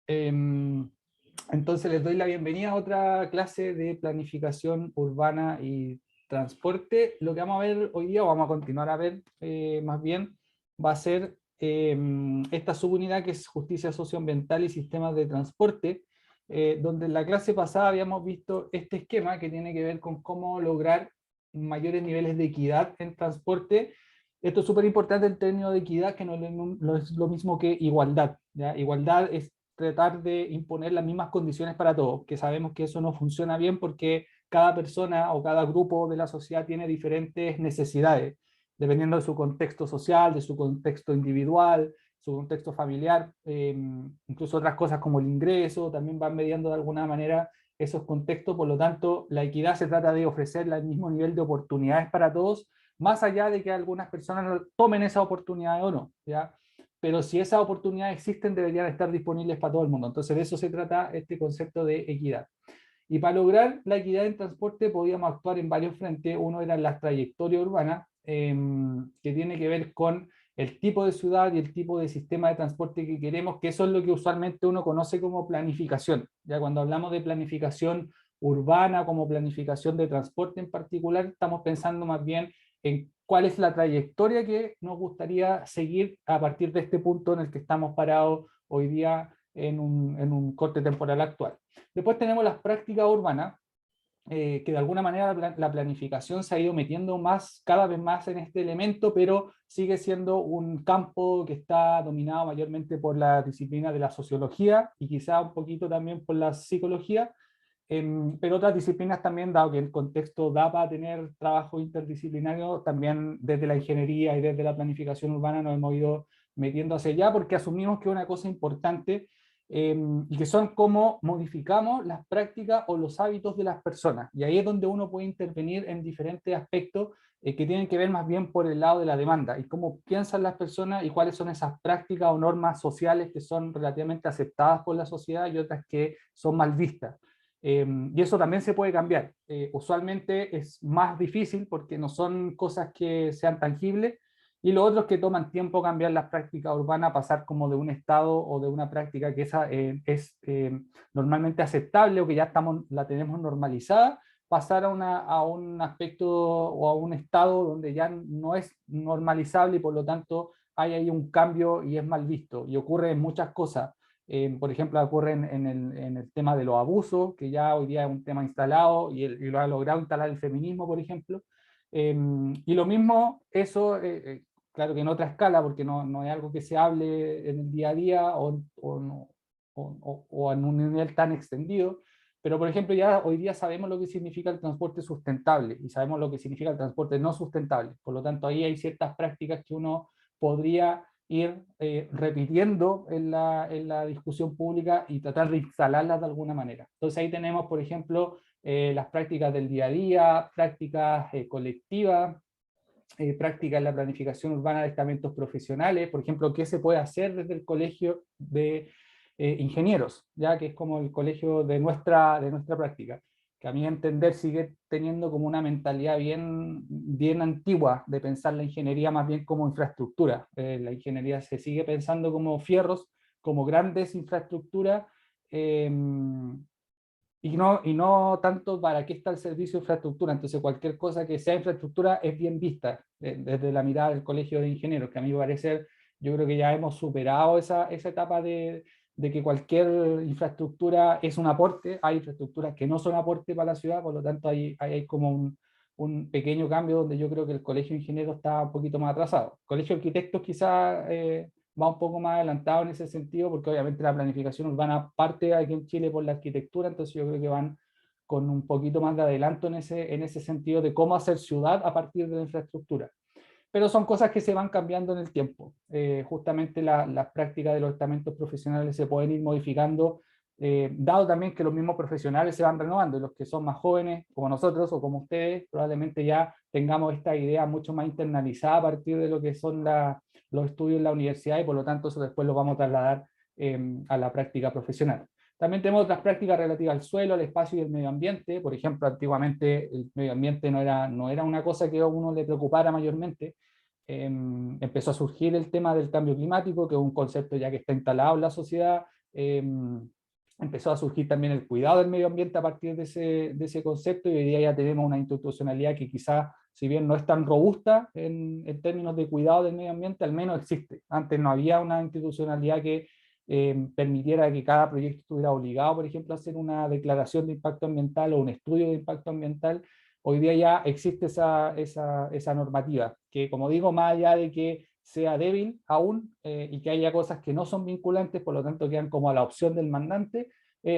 Entonces les doy la bienvenida a otra clase de planificación urbana y transporte. Lo que vamos a ver hoy día, o vamos a continuar a ver más bien, va a ser esta subunidad que es justicia socioambiental y sistemas de transporte, donde en la clase pasada habíamos visto este esquema que tiene que ver con cómo lograr mayores niveles de equidad en transporte. Esto es súper importante en términos de equidad, que no es lo mismo que igualdad, ¿ya? Igualdad es tratar de imponer las mismas condiciones para todos, que sabemos que eso no funciona bien porque cada persona o cada grupo de la sociedad tiene diferentes necesidades, dependiendo de su contexto social, de su contexto individual, su contexto familiar, incluso otras cosas como el ingreso, también van mediando de alguna manera esos contextos. Por lo tanto, la equidad se trata de ofrecer el mismo nivel de oportunidades para todos, más allá de que algunas personas tomen esa oportunidad o no, ¿ya? Pero si esas oportunidades existen, deberían estar disponibles para todo el mundo. Entonces, de eso se trata este concepto de equidad. Y para lograr la equidad en transporte podíamos actuar en varios frentes. Uno era las trayectorias urbanas, que tiene que ver con el tipo de ciudad y el tipo de sistema de transporte que queremos, que eso es lo que usualmente uno conoce como planificación. Ya cuando hablamos de planificación urbana, como planificación de transporte en particular, estamos pensando más bien en cuál es la trayectoria que nos gustaría seguir a partir de este punto en el que estamos parados hoy día en un corte temporal actual. Después tenemos las prácticas urbanas, que de alguna manera la planificación se ha ido metiendo más, cada vez más en este elemento, pero sigue siendo un campo que está dominado mayormente por la disciplina de la sociología y quizá un poquito también por la psicología, pero otras disciplinas también, dado que el contexto da para tener trabajo interdisciplinario, también desde la ingeniería y desde la planificación urbana nos hemos ido metiendo hacia allá porque asumimos que es una cosa importante, y que son cómo modificamos las prácticas o los hábitos de las personas. Y ahí es donde uno puede intervenir en diferentes aspectos que tienen que ver más bien por el lado de la demanda y cómo piensan las personas y cuáles son esas prácticas o normas sociales que son relativamente aceptadas por la sociedad y otras que son mal vistas. Y eso también se puede cambiar. Usualmente es más difícil porque no son cosas que sean tangibles, y lo otro es que toman tiempo cambiar las prácticas urbanas, pasar como de un estado o de una práctica que esa, es normalmente aceptable o que ya la tenemos normalizada, pasar a un aspecto o a un estado donde ya no es normalizable y por lo tanto hay ahí un cambio y es mal visto. Y ocurre en muchas cosas. Por ejemplo, ocurre en el tema de los abusos, que ya hoy día es un tema instalado y lo ha logrado instalar el feminismo, por ejemplo. Y lo mismo, eso, claro que en otra escala, porque no es algo que se hable en el día a día o en un nivel tan extendido, pero por ejemplo ya hoy día sabemos lo que significa el transporte sustentable y sabemos lo que significa el transporte no sustentable. Por lo tanto, ahí hay ciertas prácticas que uno podría ir repitiendo en la discusión pública y tratar de instalarlas de alguna manera. Entonces ahí tenemos, por ejemplo, las prácticas del día a día, prácticas colectivas, prácticas en la planificación urbana de estamentos profesionales, por ejemplo, qué se puede hacer desde el colegio de ingenieros, ya que es como el colegio de nuestra práctica, que a mi entender sigue teniendo como una mentalidad bien antigua de pensar la ingeniería más bien como infraestructura. La ingeniería se sigue pensando como fierros, como grandes infraestructuras, eh, y no tanto para qué está el servicio de infraestructura. Entonces cualquier cosa que sea infraestructura es bien vista desde la mirada del Colegio de Ingenieros, que a mí me parece, yo creo que ya hemos superado esa etapa de que cualquier infraestructura es un aporte. Hay infraestructuras que no son aporte para la ciudad, por lo tanto hay como un pequeño cambio donde yo creo que el Colegio de Ingenieros está un poquito más atrasado. El Colegio de Arquitectos quizá va un poco más adelantado en ese sentido, porque obviamente la planificación urbana parte aquí en Chile por la arquitectura, entonces yo creo que van con un poquito más de adelanto en ese sentido de cómo hacer ciudad a partir de la infraestructura. Pero son cosas que se van cambiando en el tiempo. Justamente las prácticas de los estamentos profesionales se pueden ir modificando, dado también que los mismos profesionales se van renovando, y los que son más jóvenes, como nosotros o como ustedes, probablemente ya tengamos esta idea mucho más internalizada a partir de lo que son los estudios en la universidad, y por lo tanto eso después lo vamos a trasladar a la práctica profesional. También tenemos otras prácticas relativas al suelo, al espacio y al medio ambiente. Por ejemplo, antiguamente el medio ambiente no era una cosa que a uno le preocupara mayormente. Empezó a surgir el tema del cambio climático, que es un concepto ya que está instalado en la sociedad. empezó a surgir también el cuidado del medio ambiente a partir de ese concepto, y hoy día ya tenemos una institucionalidad que quizás, si bien no es tan robusta en términos de cuidado del medio ambiente, al menos existe. Antes no había una institucionalidad que permitiera que cada proyecto estuviera obligado, por ejemplo, a hacer una declaración de impacto ambiental o un estudio de impacto ambiental. Hoy día ya existe esa normativa, que, como digo, más allá de que sea débil aún y que haya cosas que no son vinculantes, por lo tanto quedan como a la opción del mandante,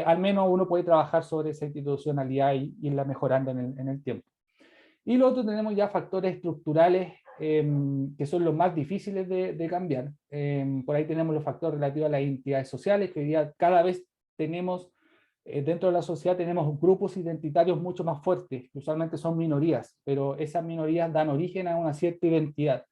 al menos uno puede trabajar sobre esa institucionalidad y irla mejorando en el tiempo. Y lo otro, tenemos ya factores estructurales que son los más difíciles de cambiar. Por ahí tenemos los factores relativos a las identidades sociales, que hoy día cada vez tenemos, dentro de la sociedad tenemos grupos identitarios mucho más fuertes, que usualmente son minorías, pero esas minorías dan origen a una cierta identidad.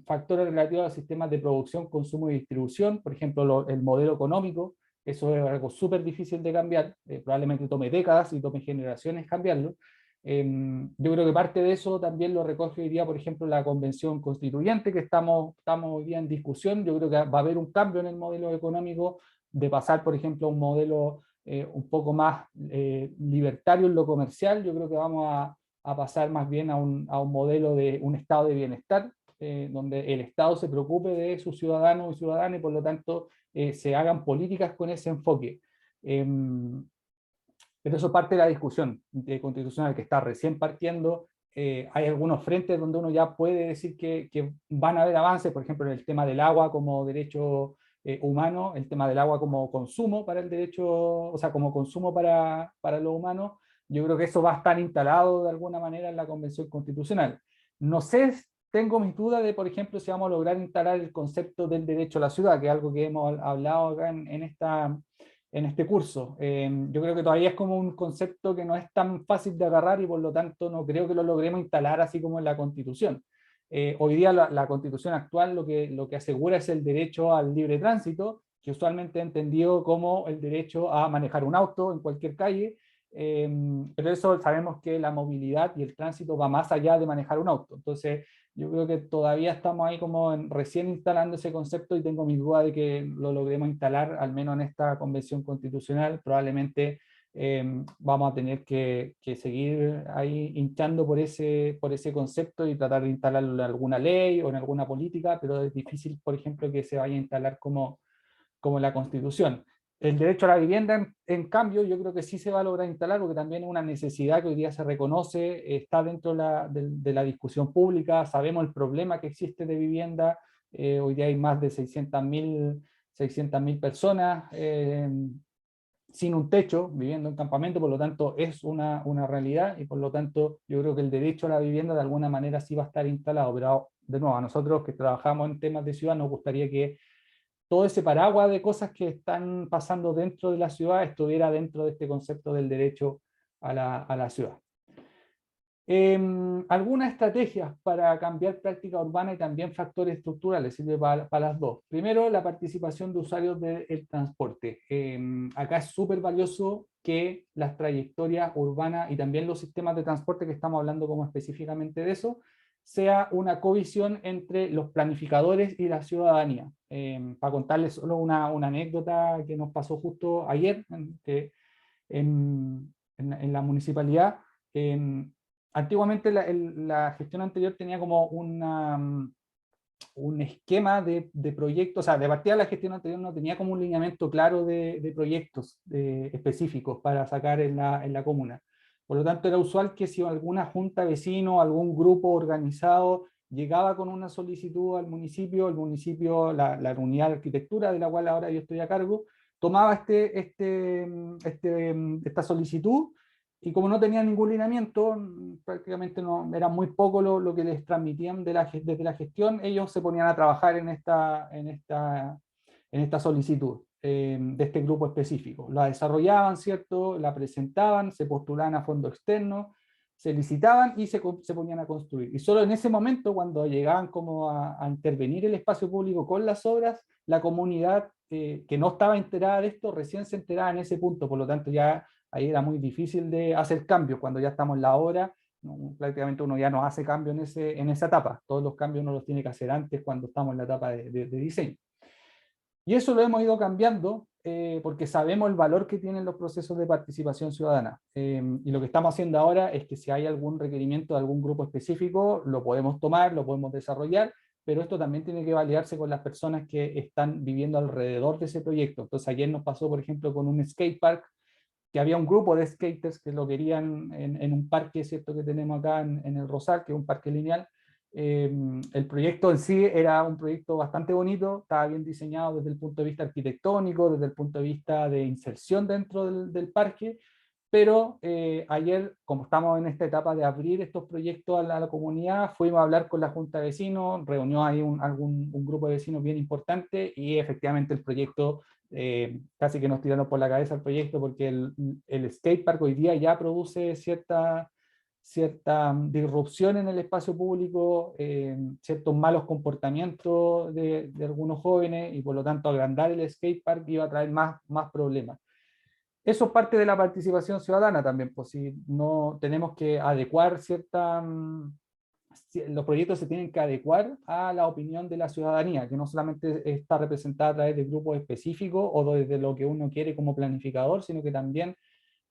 Factores relativos a los sistemas de producción, consumo y distribución, por ejemplo, el modelo económico, eso es algo súper difícil de cambiar, probablemente tome décadas y tome generaciones cambiarlo. Yo creo que parte de eso también lo recoge hoy día, por ejemplo, la Convención Constituyente, que estamos hoy día en discusión. Yo creo que va a haber un cambio en el modelo económico, de pasar, por ejemplo, a un modelo un poco más libertario en lo comercial. Yo creo que vamos a pasar más bien a un modelo de un estado de bienestar, donde el Estado se preocupe de sus ciudadanos y ciudadanas y por lo tanto se hagan políticas con ese enfoque. Pero eso parte de la discusión constitucional que está recién partiendo. Hay algunos frentes donde uno ya puede decir que van a haber avances, por ejemplo, en el tema del agua como derecho humano, el tema del agua como consumo para el derecho, o sea, como consumo para lo humano. Yo creo que eso va a estar instalado de alguna manera en la Convención Constitucional. No sé, tengo mis dudas de, por ejemplo, si vamos a lograr instalar el concepto del derecho a la ciudad, que es algo que hemos hablado acá en este curso. Yo creo que todavía es como un concepto que no es tan fácil de agarrar y por lo tanto no creo que lo logremos instalar así como en la Constitución. Hoy día la Constitución actual lo que asegura es el derecho al libre tránsito, que usualmente he entendido como el derecho a manejar un auto en cualquier calle, pero eso sabemos que la movilidad y el tránsito va más allá de manejar un auto. Entonces, yo creo que todavía estamos ahí como recién instalando ese concepto y tengo mis dudas de que lo logremos instalar, al menos en esta convención constitucional. Probablemente vamos a tener que seguir ahí hinchando por ese concepto y tratar de instalarlo en alguna ley o en alguna política, pero es difícil, por ejemplo, que se vaya a instalar como la Constitución. El derecho a la vivienda, en cambio, yo creo que sí se va a lograr instalar, porque también es una necesidad que hoy día se reconoce, está dentro de la discusión pública, sabemos el problema que existe de vivienda, hoy día hay más de 600.000 personas sin un techo, viviendo en campamento, por lo tanto es una realidad, y por lo tanto yo creo que el derecho a la vivienda de alguna manera sí va a estar instalado, pero de nuevo, a nosotros que trabajamos en temas de ciudad nos gustaría que todo ese paraguas de cosas que están pasando dentro de la ciudad estuviera dentro de este concepto del derecho a la ciudad. Algunas estrategias para cambiar práctica urbana y también factores estructurales, sirve para las dos. Primero, la participación de usuarios del transporte. Acá es súper valioso que las trayectorias urbanas y también los sistemas de transporte, que estamos hablando como específicamente de eso, sea una covisión entre los planificadores y la ciudadanía. Para contarles solo una anécdota que nos pasó justo ayer en la municipalidad. Antiguamente la gestión anterior tenía como un esquema de proyectos, o sea, de partida la gestión anterior no tenía como un lineamiento claro de proyectos específicos para sacar en la comuna. Por lo tanto, era usual que si alguna junta vecino, algún grupo organizado llegaba con una solicitud al municipio, el municipio, la unidad de arquitectura de la cual ahora yo estoy a cargo, tomaba esta solicitud, y como no tenían ningún lineamiento, prácticamente no, era muy poco lo que les transmitían desde la gestión, ellos se ponían a trabajar en esta solicitud de este grupo específico. La desarrollaban, ¿cierto? La presentaban, se postulaban a fondo externo, se licitaban y se ponían a construir. Y solo en ese momento, cuando llegaban como a intervenir el espacio público con las obras, la comunidad que no estaba enterada de esto, recién se enteraba en ese punto, por lo tanto ya ahí era muy difícil de hacer cambios. Cuando ya estamos en la obra, prácticamente uno ya no hace cambio en esa etapa. Todos los cambios uno los tiene que hacer antes, cuando estamos en la etapa de diseño. Y eso lo hemos ido cambiando porque sabemos el valor que tienen los procesos de participación ciudadana. Y lo que estamos haciendo ahora es que si hay algún requerimiento de algún grupo específico, lo podemos tomar, lo podemos desarrollar, pero esto también tiene que validarse con las personas que están viviendo alrededor de ese proyecto. Entonces ayer nos pasó, por ejemplo, con un skate park, que había un grupo de skaters que lo querían en un parque, ¿cierto?, que tenemos acá en el Rosal, que es un parque lineal. El proyecto en sí era un proyecto bastante bonito, estaba bien diseñado desde el punto de vista arquitectónico, desde el punto de vista de inserción dentro del parque, pero ayer, como estamos en esta etapa de abrir estos proyectos a la comunidad, fuimos a hablar con la Junta de Vecinos, reunió ahí un grupo de vecinos bien importante y efectivamente el proyecto, casi que nos tiraron por la cabeza el proyecto porque el skatepark hoy día ya produce cierta disrupción en el espacio público, ciertos malos comportamientos de algunos jóvenes y por lo tanto agrandar el skatepark iba a traer más problemas. Eso es parte de la participación ciudadana también, pues si no tenemos que adecuar los proyectos se tienen que adecuar a la opinión de la ciudadanía, que no solamente está representada a través de grupos específicos o desde lo que uno quiere como planificador, sino que también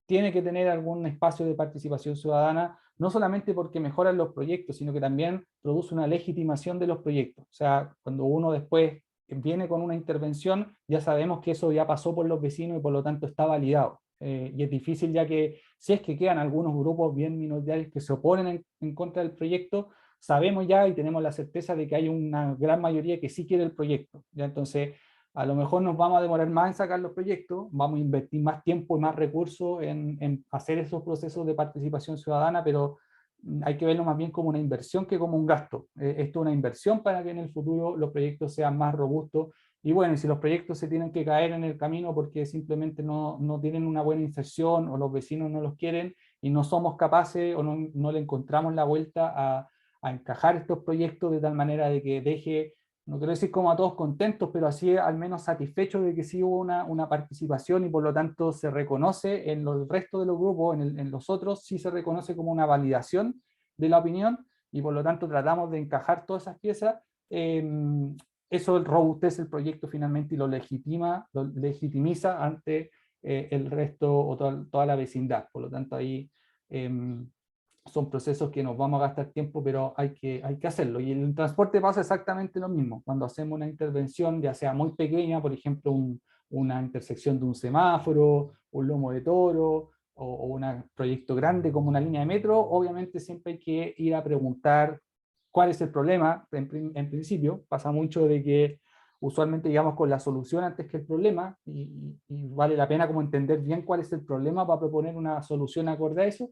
tiene que tener algún espacio de participación ciudadana, no solamente porque mejoran los proyectos, sino que también produce una legitimación de los proyectos. O sea, cuando uno después viene con una intervención, ya sabemos que eso ya pasó por los vecinos y por lo tanto está validado. Y es difícil ya que, si es que quedan algunos grupos bien minoritarios que se oponen en contra del proyecto, sabemos ya y tenemos la certeza de que hay una gran mayoría que sí quiere el proyecto. ¿Ya? Entonces, a lo mejor nos vamos a demorar más en sacar los proyectos, vamos a invertir más tiempo y más recursos en hacer esos procesos de participación ciudadana, pero hay que verlo más bien como una inversión que como un gasto. Esto es una inversión para que en el futuro los proyectos sean más robustos. Y bueno, si los proyectos se tienen que caer en el camino porque simplemente no tienen una buena inserción o los vecinos no los quieren y no somos capaces o no le encontramos la vuelta a encajar estos proyectos de tal manera de que deje, no quiero decir como a todos contentos, pero así al menos satisfechos de que sí hubo una participación y por lo tanto se reconoce en el resto de los grupos, en los otros sí se reconoce como una validación de la opinión y por lo tanto tratamos de encajar todas esas piezas. Eso robustece el proyecto finalmente y lo legitimiza ante el resto o toda la vecindad. Por lo tanto ahí son procesos que nos vamos a gastar tiempo, pero hay que hacerlo. Y en el transporte pasa exactamente lo mismo. Cuando hacemos una intervención, ya sea muy pequeña, por ejemplo, una intersección de un semáforo, un lomo de toro, o un proyecto grande como una línea de metro, obviamente siempre hay que ir a preguntar cuál es el problema. En principio, pasa mucho de que usualmente llegamos con la solución antes que el problema, y vale la pena como entender bien cuál es el problema para proponer una solución acorde a eso.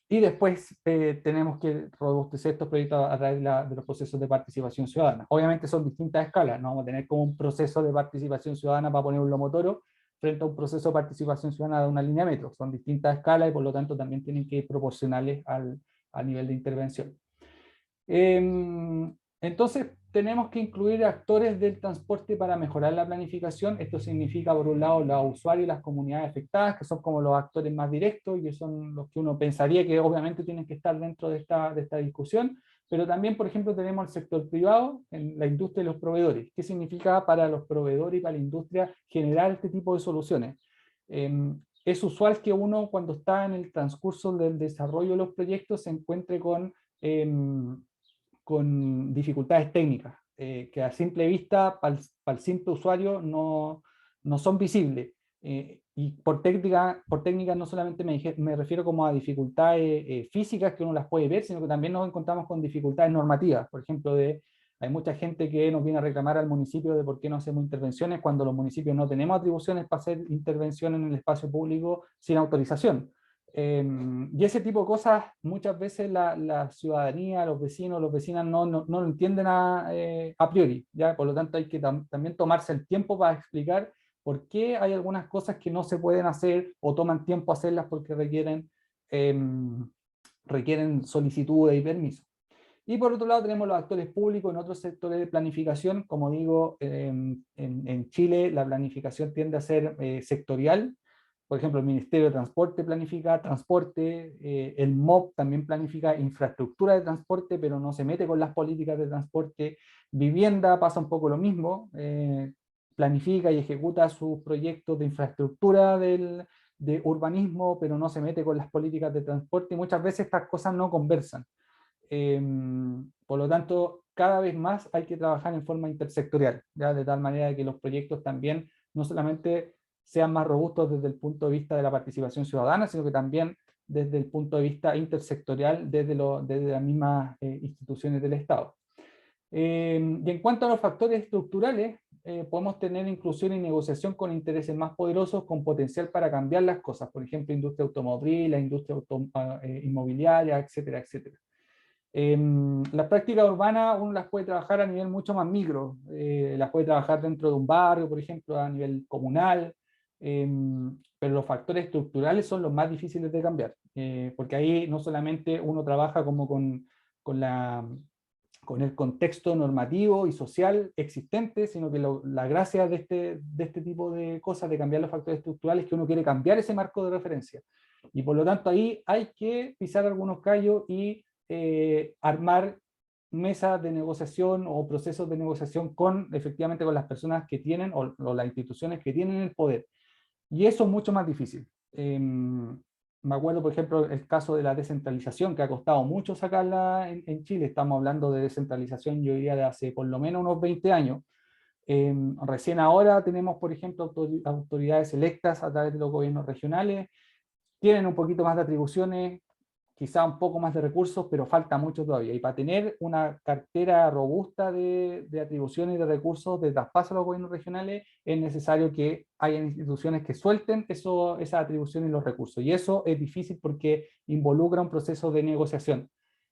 Y después tenemos que robustecer estos proyectos a través de los procesos de participación ciudadana. Obviamente son distintas escalas, no vamos a tener como un proceso de participación ciudadana para poner un lomotoro frente a un proceso de participación ciudadana de una línea de metro. Son distintas escalas y por lo tanto también tienen que ir proporcionales al nivel de intervención. Entonces, tenemos que incluir actores del transporte para mejorar la planificación. Esto significa, por un lado, los usuarios y las comunidades afectadas, que son como los actores más directos y que son los que uno pensaría que obviamente tienen que estar dentro de esta discusión. Pero también, por ejemplo, tenemos el sector privado, en la industria y los proveedores. ¿Qué significa para los proveedores y para la industria generar este tipo de soluciones? Es usual que uno, cuando está en el transcurso del desarrollo de los proyectos, se encuentre con dificultades técnicas, que a simple vista, para el simple usuario, no son visibles. Y por técnica no solamente me refiero como a dificultades físicas que uno las puede ver, sino que también nos encontramos con dificultades normativas. Por ejemplo, hay mucha gente que nos viene a reclamar al municipio de por qué no hacemos intervenciones cuando los municipios no tenemos atribuciones para hacer intervenciones en el espacio público sin autorización. Y ese tipo de cosas muchas veces la ciudadanía, los vecinas no lo entienden a priori, ¿ya? Por lo tanto hay que también tomarse el tiempo para explicar por qué hay algunas cosas que no se pueden hacer o toman tiempo hacerlas porque requieren solicitudes y permisos. Y por otro lado tenemos los actores públicos en otros sectores de planificación. Como digo, en Chile la planificación tiende a ser sectorial. por ejemplo, el Ministerio de Transporte planifica transporte, el MOP también planifica infraestructura de transporte, pero no se mete con las políticas de transporte. Vivienda pasa un poco lo mismo, planifica y ejecuta sus proyectos de infraestructura de urbanismo, pero no se mete con las políticas de transporte, y muchas veces estas cosas no conversan. Por lo tanto, cada vez más hay que trabajar en forma intersectorial, ¿ya? De tal manera que los proyectos también no solamente sean más robustos desde el punto de vista de la participación ciudadana, sino que también desde el punto de vista intersectorial, desde las mismas instituciones del Estado. Y en cuanto a los factores estructurales, podemos tener inclusión y negociación con intereses más poderosos con potencial para cambiar las cosas, por ejemplo, industria automotriz, la industria inmobiliaria, etcétera, etcétera. Las prácticas urbanas uno las puede trabajar a nivel mucho más micro, las puede trabajar dentro de un barrio, por ejemplo, a nivel comunal, pero los factores estructurales son los más difíciles de cambiar, porque ahí no solamente uno trabaja como con con el contexto normativo y social existente, sino que la gracia de este tipo de cosas, de cambiar los factores estructurales, es que uno quiere cambiar ese marco de referencia. Y por lo tanto ahí hay que pisar algunos callos y armar mesas de negociación o procesos de negociación efectivamente con las personas que tienen o las instituciones que tienen el poder. Y eso es mucho más difícil. Me acuerdo, por ejemplo, el caso de la descentralización, que ha costado mucho sacarla en Chile. Estamos hablando de descentralización, yo diría, de hace por lo menos unos 20 años. Recién ahora tenemos, por ejemplo, autoridades electas a través de los gobiernos regionales, tienen un poquito más de atribuciones, quizá un poco más de recursos, pero falta mucho todavía. Y para tener una cartera robusta de atribuciones y de recursos de traspaso a los gobiernos regionales, es necesario que haya instituciones que suelten esas atribuciones y los recursos. Y eso es difícil porque involucra un proceso de negociación.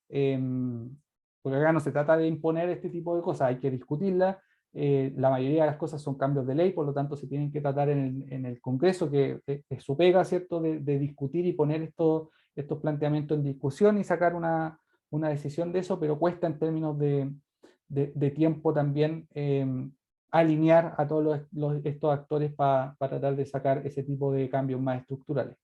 Porque acá no se trata de imponer este tipo de cosas, hay que discutirlas. La mayoría de las cosas son cambios de ley, por lo tanto se tienen que tratar en el Congreso, que es su pega, ¿cierto?, de discutir y poner estos planteamientos en discusión y sacar una decisión de eso, pero cuesta en términos de tiempo también alinear a todos estos actores para tratar de sacar ese tipo de cambios más estructurales.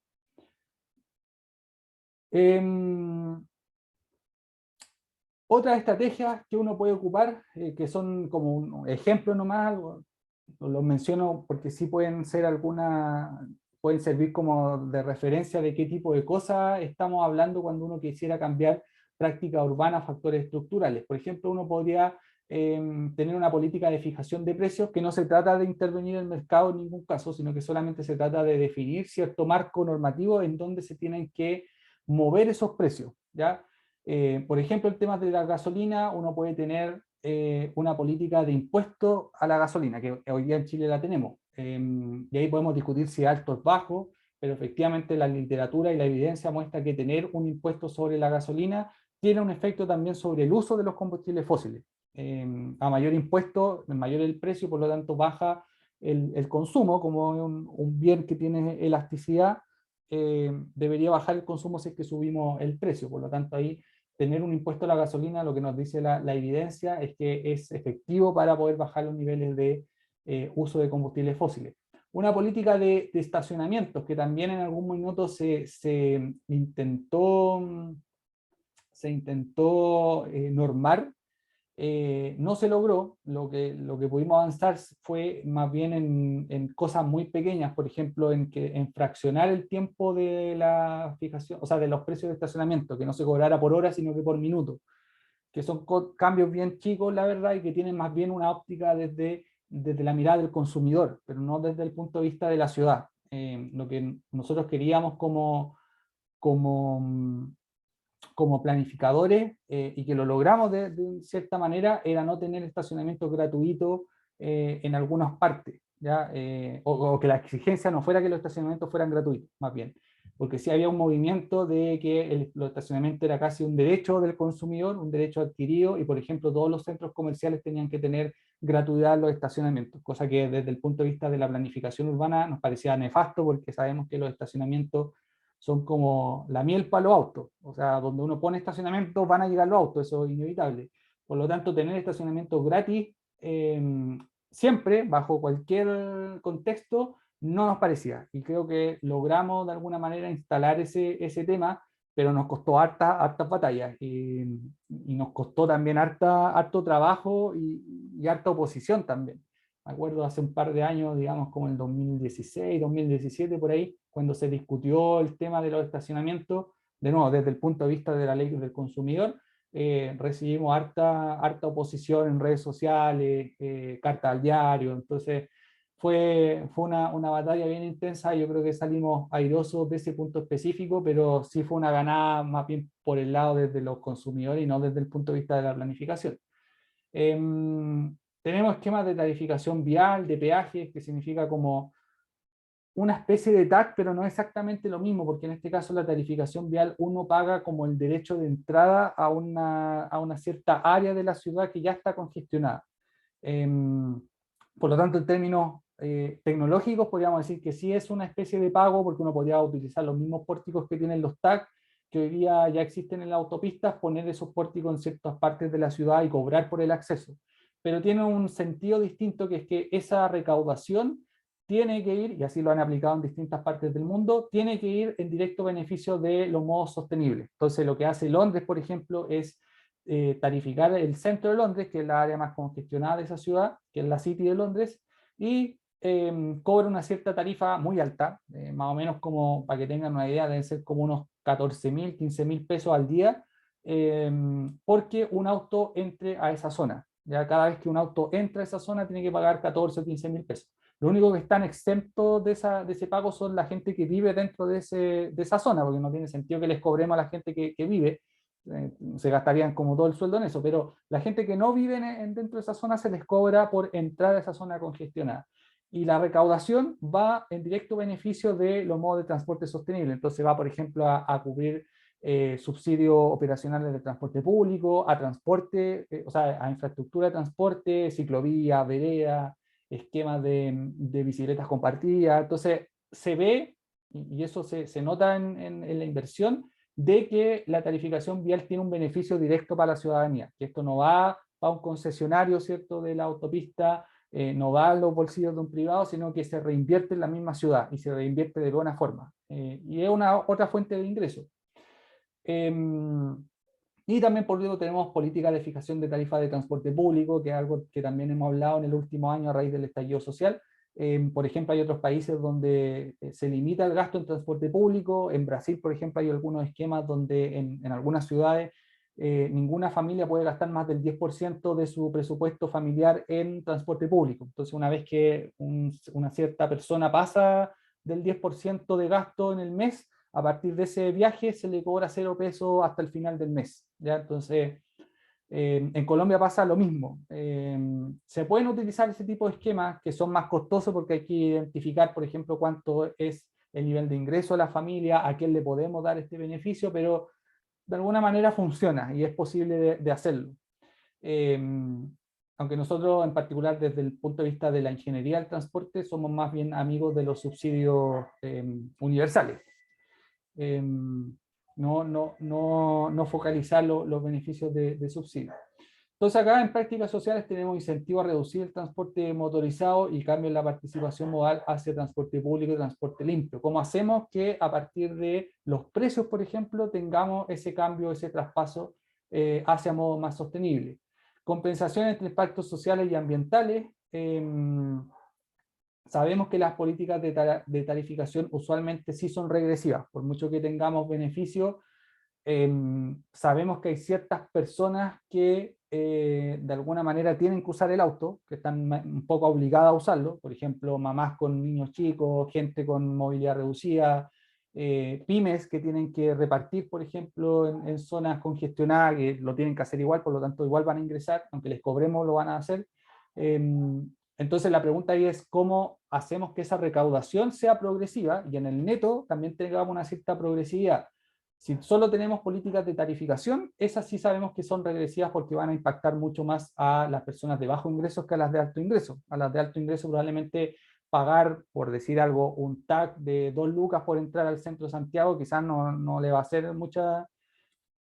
Otras estrategias que uno puede ocupar, que son como un ejemplo nomás, los menciono porque sí pueden ser pueden servir como de referencia de qué tipo de cosas estamos hablando cuando uno quisiera cambiar práctica urbana a factores estructurales. Por ejemplo, uno podría tener una política de fijación de precios que no se trata de intervenir en el mercado en ningún caso, sino que solamente se trata de definir cierto marco normativo en donde se tienen que mover esos precios, ¿ya? Por ejemplo, el tema de la gasolina, uno puede tener una política de impuesto a la gasolina, que hoy día en Chile la tenemos. Y ahí podemos discutir si alto es bajo, pero efectivamente la literatura y la evidencia muestra que tener un impuesto sobre la gasolina tiene un efecto también sobre el uso de los combustibles fósiles. A mayor impuesto, mayor el precio, por lo tanto baja el consumo, como un bien que tiene elasticidad, debería bajar el consumo si es que subimos el precio. Por lo tanto, ahí tener un impuesto a la gasolina, lo que nos dice la evidencia es que es efectivo para poder bajar los niveles de uso de combustibles fósiles. Una política de estacionamientos que también en algún minuto se intentó normar, no se logró. Lo que pudimos avanzar fue más bien en cosas muy pequeñas, por ejemplo, en fraccionar el tiempo de la fijación, o sea, de los precios de estacionamiento, que no se cobrara por hora, sino que por minuto, que son cambios bien chicos, la verdad, y que tienen más bien una óptica desde la mirada del consumidor, pero no desde el punto de vista de la ciudad. Lo que nosotros queríamos como como planificadores, y que lo logramos de cierta manera, era no tener estacionamiento gratuito en algunas partes, ¿ya? O que la exigencia no fuera que los estacionamientos fueran gratuitos, más bien, porque sí había un movimiento de que los estacionamientos era casi un derecho del consumidor, un derecho adquirido, y por ejemplo todos los centros comerciales tenían que tener gratuidad en los estacionamientos, cosa que desde el punto de vista de la planificación urbana nos parecía nefasto, porque sabemos que los estacionamientos son como la miel para los autos. O sea, donde uno pone estacionamiento van a llegar los autos, eso es inevitable. Por lo tanto, tener estacionamiento gratis siempre, bajo cualquier contexto, no nos parecía. Y creo que logramos de alguna manera instalar ese tema, pero nos costó hartas batallas y nos costó también harto trabajo y harta oposición también. Me acuerdo hace un par de años, digamos como el 2016, 2017, por ahí, cuando se discutió el tema de los estacionamientos, de nuevo, desde el punto de vista de la ley del consumidor, recibimos harta oposición en redes sociales, cartas al diario, entonces fue una batalla bien intensa. Yo creo que salimos airosos de ese punto específico, pero sí fue una ganada más bien por el lado desde los consumidores y no desde el punto de vista de la planificación. Tenemos esquemas de tarificación vial, de peajes, que significa como una especie de TAC, pero no exactamente lo mismo, porque en este caso la tarificación vial uno paga como el derecho de entrada a una cierta área de la ciudad que ya está congestionada. Por lo tanto, en términos tecnológicos, podríamos decir que sí es una especie de pago, porque uno podría utilizar los mismos pórticos que tienen los TAC, que hoy día ya existen en las autopistas, poner esos pórticos en ciertas partes de la ciudad y cobrar por el acceso. Pero tiene un sentido distinto, que es que esa recaudación tiene que ir, y así lo han aplicado en distintas partes del mundo, tiene que ir en directo beneficio de los modos sostenibles. Entonces, lo que hace Londres, por ejemplo, es tarificar el centro de Londres, que es la área más congestionada de esa ciudad, que es la City de Londres, y cobra una cierta tarifa muy alta, más o menos como, para que tengan una idea, deben ser como unos 14.000, 15.000 pesos al día, porque un auto entre a esa zona. Ya cada vez que un auto entra a esa zona tiene que pagar 14 o 15.000 pesos. Lo único que están exentos de ese pago son la gente que vive dentro de esa zona, porque no tiene sentido que les cobremos a la gente que vive, se gastarían como todo el sueldo en eso, pero la gente que no vive dentro de esa zona se les cobra por entrar a esa zona congestionada. Y la recaudación va en directo beneficio de los modos de transporte sostenible. Entonces va, por ejemplo, a cubrir subsidios operacionales de transporte público, a transporte, o sea, a infraestructura de transporte, ciclovía, vereda, esquemas de bicicletas compartidas. Entonces se ve, y eso se nota en la inversión, de que la tarificación vial tiene un beneficio directo para la ciudadanía, que esto no va a un concesionario, ¿cierto?, de la autopista, no va a los bolsillos de un privado, sino que se reinvierte en la misma ciudad y se reinvierte de buena forma. Y es una otra fuente de ingreso. Y también por último tenemos políticas de fijación de tarifas de transporte público, que es algo que también hemos hablado en el último año a raíz del estallido social. Por ejemplo, hay otros países donde se limita el gasto en transporte público. En Brasil, por ejemplo, hay algunos esquemas donde en algunas ciudades ninguna familia puede gastar más del 10% de su presupuesto familiar en transporte público. Entonces, una vez que una cierta persona pasa del 10% de gasto en el mes, a partir de ese viaje se le cobra 0 pesos hasta el final del mes. ¿Ya? Entonces, en Colombia pasa lo mismo. Se pueden utilizar ese tipo de esquemas que son más costosos porque hay que identificar, por ejemplo, cuánto es el nivel de ingreso de la familia, a quién le podemos dar este beneficio, pero de alguna manera funciona y es posible de hacerlo. Eh, Aunque nosotros en particular desde el punto de vista de la ingeniería del transporte somos más bien amigos de los subsidios universales. No focalizar los beneficios de subsidio. Entonces acá en prácticas sociales tenemos incentivo a reducir el transporte motorizado y cambio en la participación modal hacia transporte público y transporte limpio. ¿Cómo hacemos que a partir de los precios, por ejemplo, tengamos ese cambio, ese traspaso hacia modo más sostenible? Compensación entre impactos sociales y ambientales. Sabemos que las políticas de tarificación usualmente sí son regresivas, por mucho que tengamos beneficios. Sabemos que hay ciertas personas que de alguna manera tienen que usar el auto, que están un poco obligadas a usarlo, por ejemplo, mamás con niños chicos, gente con movilidad reducida, pymes que tienen que repartir, por ejemplo, en zonas congestionadas, que lo tienen que hacer igual, por lo tanto igual van a ingresar, aunque les cobremos lo van a hacer. Entonces la pregunta ahí es cómo hacemos que esa recaudación sea progresiva y en el neto también tengamos una cierta progresividad. Si solo tenemos políticas de tarificación, esas sí sabemos que son regresivas porque van a impactar mucho más a las personas de bajo ingreso que a las de alto ingreso. A las de alto ingreso probablemente pagar, por decir algo, un TAC de 2 lucas por entrar al centro de Santiago quizás no le va a hacer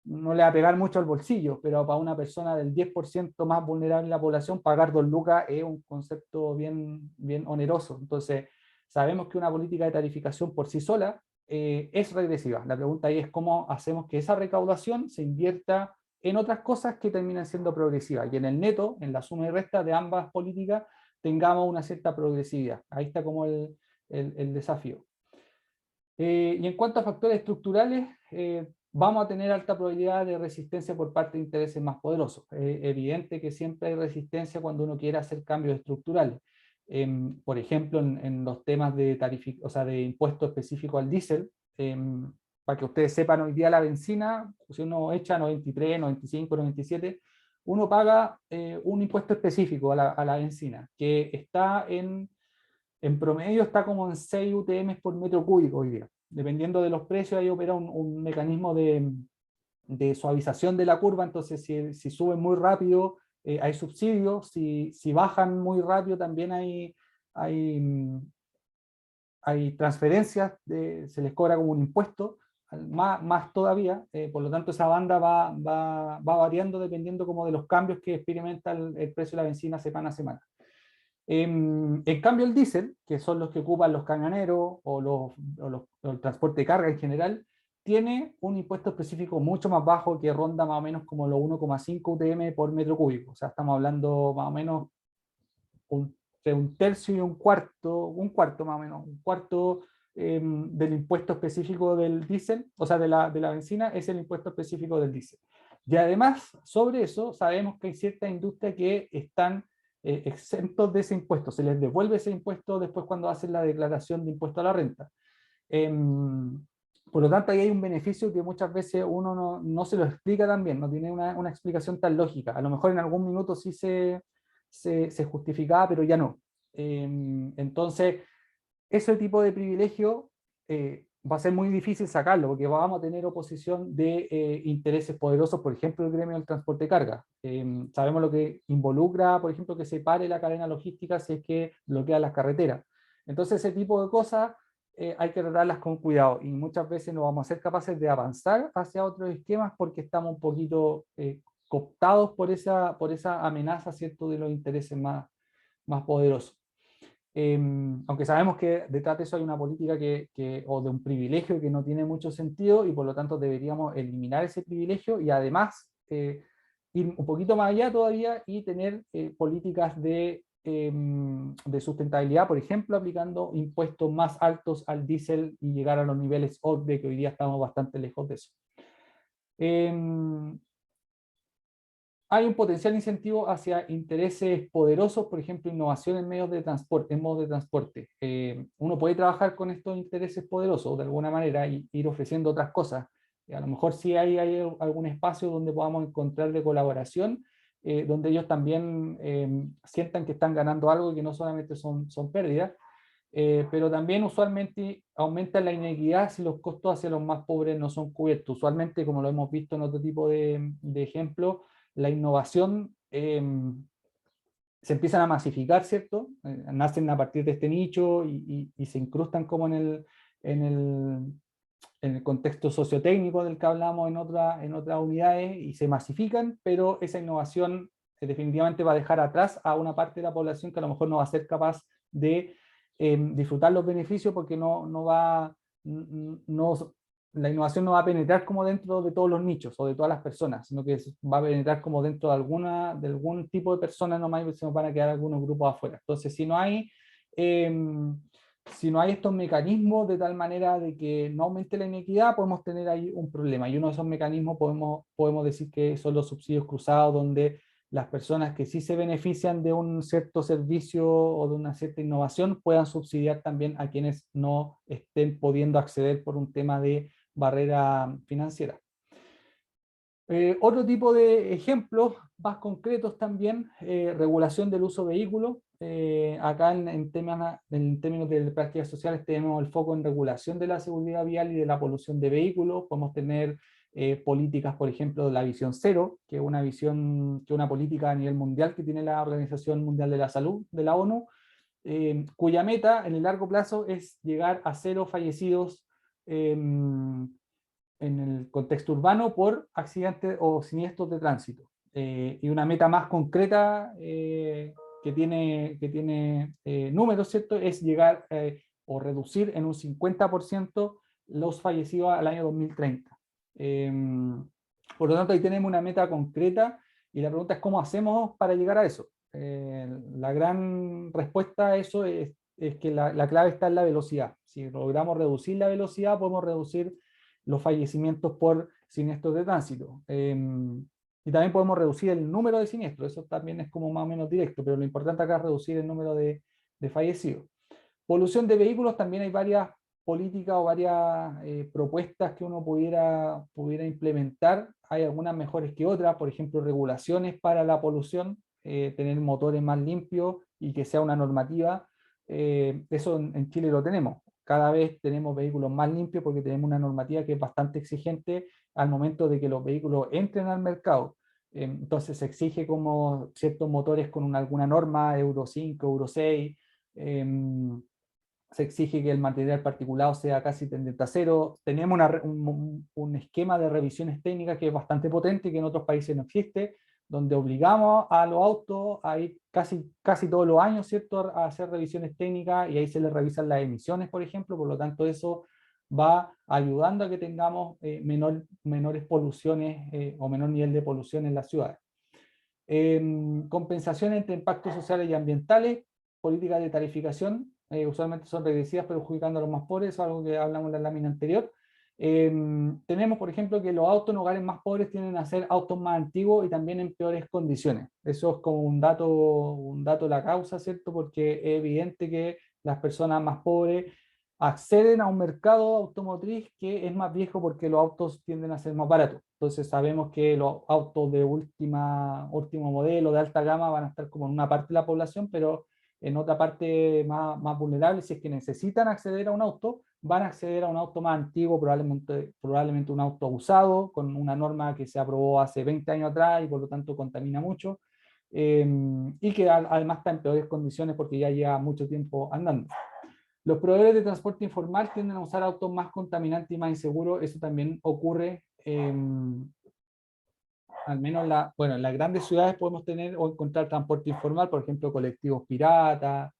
no le va a pegar mucho al bolsillo, pero para una persona del 10% más vulnerable en la población, pagar 2 lucas es un concepto bien oneroso. Entonces, sabemos que una política de tarificación por sí sola es regresiva. La pregunta ahí es cómo hacemos que esa recaudación se invierta en otras cosas que terminan siendo progresivas, y en el neto, en la suma y resta de ambas políticas, tengamos una cierta progresividad. Ahí está como el desafío. Y en cuanto a factores estructurales, vamos a tener alta probabilidad de resistencia por parte de intereses más poderosos. Es evidente que siempre hay resistencia cuando uno quiere hacer cambios estructurales. Por ejemplo, en los temas de de impuesto específico al diésel, para que ustedes sepan, hoy día la benzina, si uno echa 93, 95, 97, uno paga un impuesto específico a la benzina, que está en promedio está como en 6 UTM por metro cúbico hoy día. Dependiendo de los precios, ahí opera un mecanismo de suavización de la curva, entonces si suben muy rápido, hay subsidios, si bajan muy rápido también hay, hay transferencias, se les cobra como un impuesto, más todavía, por lo tanto esa banda va variando dependiendo como de los cambios que experimenta el precio de la benzina semana a semana. En cambio el diésel, que son los que ocupan los camioneros o el transporte de carga en general, tiene un impuesto específico mucho más bajo, que ronda más o menos como los 1,5 UTM por metro cúbico. O sea, estamos hablando más o menos de un tercio y un cuarto más o menos, un cuarto del impuesto específico del diésel, o sea, de la benzina, es el impuesto específico del diésel. Y además, sobre eso, sabemos que hay ciertas industrias que están exentos de ese impuesto, se les devuelve ese impuesto después cuando hacen la declaración de impuesto a la renta. Por lo tanto, ahí hay un beneficio que muchas veces uno no se lo explica tan bien, no tiene una explicación tan lógica. A lo mejor en algún minuto sí se justificaba, pero ya no. Entonces, ese tipo de privilegio va a ser muy difícil sacarlo, porque vamos a tener oposición de intereses poderosos, por ejemplo, el gremio del transporte de carga. Sabemos lo que involucra, por ejemplo, que se pare la cadena logística si es que bloquea las carreteras. Entonces, ese tipo de cosas hay que tratarlas con cuidado, y muchas veces no vamos a ser capaces de avanzar hacia otros esquemas porque estamos un poquito cooptados por esa amenaza, ¿cierto?, de los intereses más poderosos. Aunque sabemos que detrás de eso hay una política o de un privilegio que no tiene mucho sentido, y por lo tanto deberíamos eliminar ese privilegio y además ir un poquito más allá todavía y tener políticas de sustentabilidad, por ejemplo, aplicando impuestos más altos al diésel y llegar a los niveles OCDE, que hoy día estamos bastante lejos de eso. Hay un potencial incentivo hacia intereses poderosos, por ejemplo, innovación en medios de transporte, en modos de transporte. Uno puede trabajar con estos intereses poderosos de alguna manera y ir ofreciendo otras cosas. A lo mejor sí hay algún espacio donde podamos encontrar de colaboración, donde ellos también sientan que están ganando algo y que no solamente son pérdidas, pero también usualmente aumenta la inequidad si los costos hacia los más pobres no son cubiertos. Usualmente, como lo hemos visto en otro tipo de ejemplos, la innovación se empiezan a masificar, ¿cierto? Nacen a partir de este nicho y se incrustan como en el contexto sociotécnico del que hablamos en otras unidades, y se masifican, pero esa innovación definitivamente va a dejar atrás a una parte de la población que a lo mejor no va a ser capaz de disfrutar los beneficios, porque la innovación no va a penetrar como dentro de todos los nichos o de todas las personas, sino que va a penetrar como dentro de algún tipo de personas nomás, y se nos van a quedar algunos grupos afuera. Entonces, si no hay estos mecanismos de tal manera de que no aumente la inequidad, podemos tener ahí un problema. Y uno de esos mecanismos podemos decir que son los subsidios cruzados, donde las personas que sí se benefician de un cierto servicio o de una cierta innovación puedan subsidiar también a quienes no estén pudiendo acceder por un tema de barrera financiera. Otro tipo de ejemplos más concretos también, regulación del uso de vehículos. Acá en términos de prácticas sociales tenemos el foco en regulación de la seguridad vial y de la polución de vehículos. Podemos tener políticas, por ejemplo, de la visión cero, que es una política a nivel mundial que tiene la Organización Mundial de la Salud, de la ONU, cuya meta en el largo plazo es llegar a 0 fallecidos en el contexto urbano por accidentes o siniestros de tránsito. Y una meta más concreta que tiene números, ¿cierto?, es llegar o reducir en un 50% los fallecidos al año 2030. Por lo tanto, ahí tenemos una meta concreta y la pregunta es cómo hacemos para llegar a eso. La gran respuesta a eso es que la clave está en la velocidad. Si logramos reducir la velocidad, podemos reducir los fallecimientos por siniestros de tránsito. Y también podemos reducir el número de siniestros, eso también es como más o menos directo, pero lo importante acá es reducir el número de fallecidos. Polución de vehículos, también hay varias políticas o varias propuestas que uno pudiera implementar. Hay algunas mejores que otras, por ejemplo, regulaciones para la polución, tener motores más limpios y que sea una normativa. Eso en Chile lo tenemos. Cada vez tenemos vehículos más limpios porque tenemos una normativa que es bastante exigente al momento de que los vehículos entren al mercado. Entonces se exige como ciertos motores con alguna norma, Euro 5, Euro 6, se exige que el material particulado sea casi tendente a cero. Tenemos un esquema de revisiones técnicas que es bastante potente y que en otros países no existe, donde obligamos a los autos a ir casi todos los años, ¿cierto?, a hacer revisiones técnicas y ahí se les revisan las emisiones, por ejemplo, por lo tanto eso va ayudando a que tengamos menores poluciones o menor nivel de polución en las ciudades. Compensación entre impactos sociales y ambientales, políticas de tarificación, usualmente son regresivas perjudicando a los más pobres, eso es algo que hablamos en la lámina anterior. Tenemos, por ejemplo, que los autos en hogares más pobres tienden a ser autos más antiguos y también en peores condiciones. Eso es como un dato de la causa, ¿cierto? Porque es evidente que las personas más pobres acceden a un mercado automotriz que es más viejo porque los autos tienden a ser más baratos. Entonces sabemos que los autos de último modelo, de alta gama, van a estar como en una parte de la población, pero en otra parte más vulnerable, si es que necesitan acceder a un auto, van a acceder a un auto más antiguo, probablemente un auto usado, con una norma que se aprobó hace 20 años atrás y por lo tanto contamina mucho, y que además está en peores condiciones porque ya lleva mucho tiempo andando. Los proveedores de transporte informal tienden a usar autos más contaminantes y más inseguros. Eso también ocurre, al menos en las grandes ciudades podemos tener o encontrar transporte informal, por ejemplo, colectivos piratas,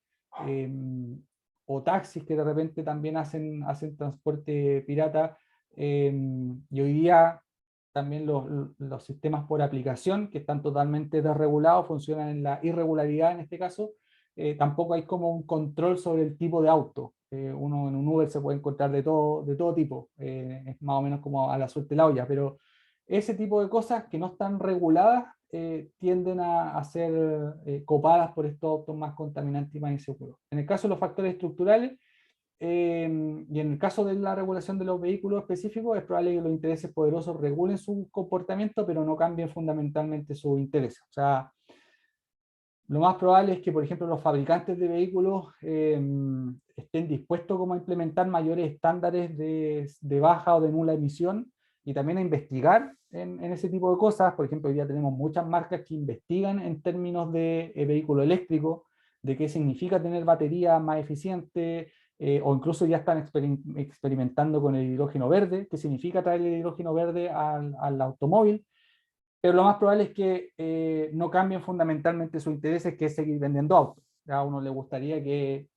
o taxis que de repente también hacen transporte pirata. Y hoy día también los sistemas por aplicación, que están totalmente desregulados, funcionan en la irregularidad en este caso. Tampoco hay como un control sobre el tipo de auto. Uno en un Uber se puede encontrar de todo tipo, es más o menos como a la suerte de la olla, pero ese tipo de cosas que no están reguladas tienden a ser copadas por estos autos más contaminantes y más inseguros. En el caso de los factores estructurales, y en el caso de la regulación de los vehículos específicos, es probable que los intereses poderosos regulen su comportamiento, pero no cambien fundamentalmente sus intereses. O sea, lo más probable es que, por ejemplo, los fabricantes de vehículos estén dispuestos como a implementar mayores estándares de baja o de nula emisión y también a investigar en ese tipo de cosas. Por ejemplo, hoy día tenemos muchas marcas que investigan en términos de vehículo eléctrico, de qué significa tener baterías más eficientes, o incluso ya están experimentando con el hidrógeno verde, qué significa traer el hidrógeno verde al automóvil. Pero lo más probable es que no cambien fundamentalmente sus intereses, que es seguir vendiendo autos. A uno le gustaría que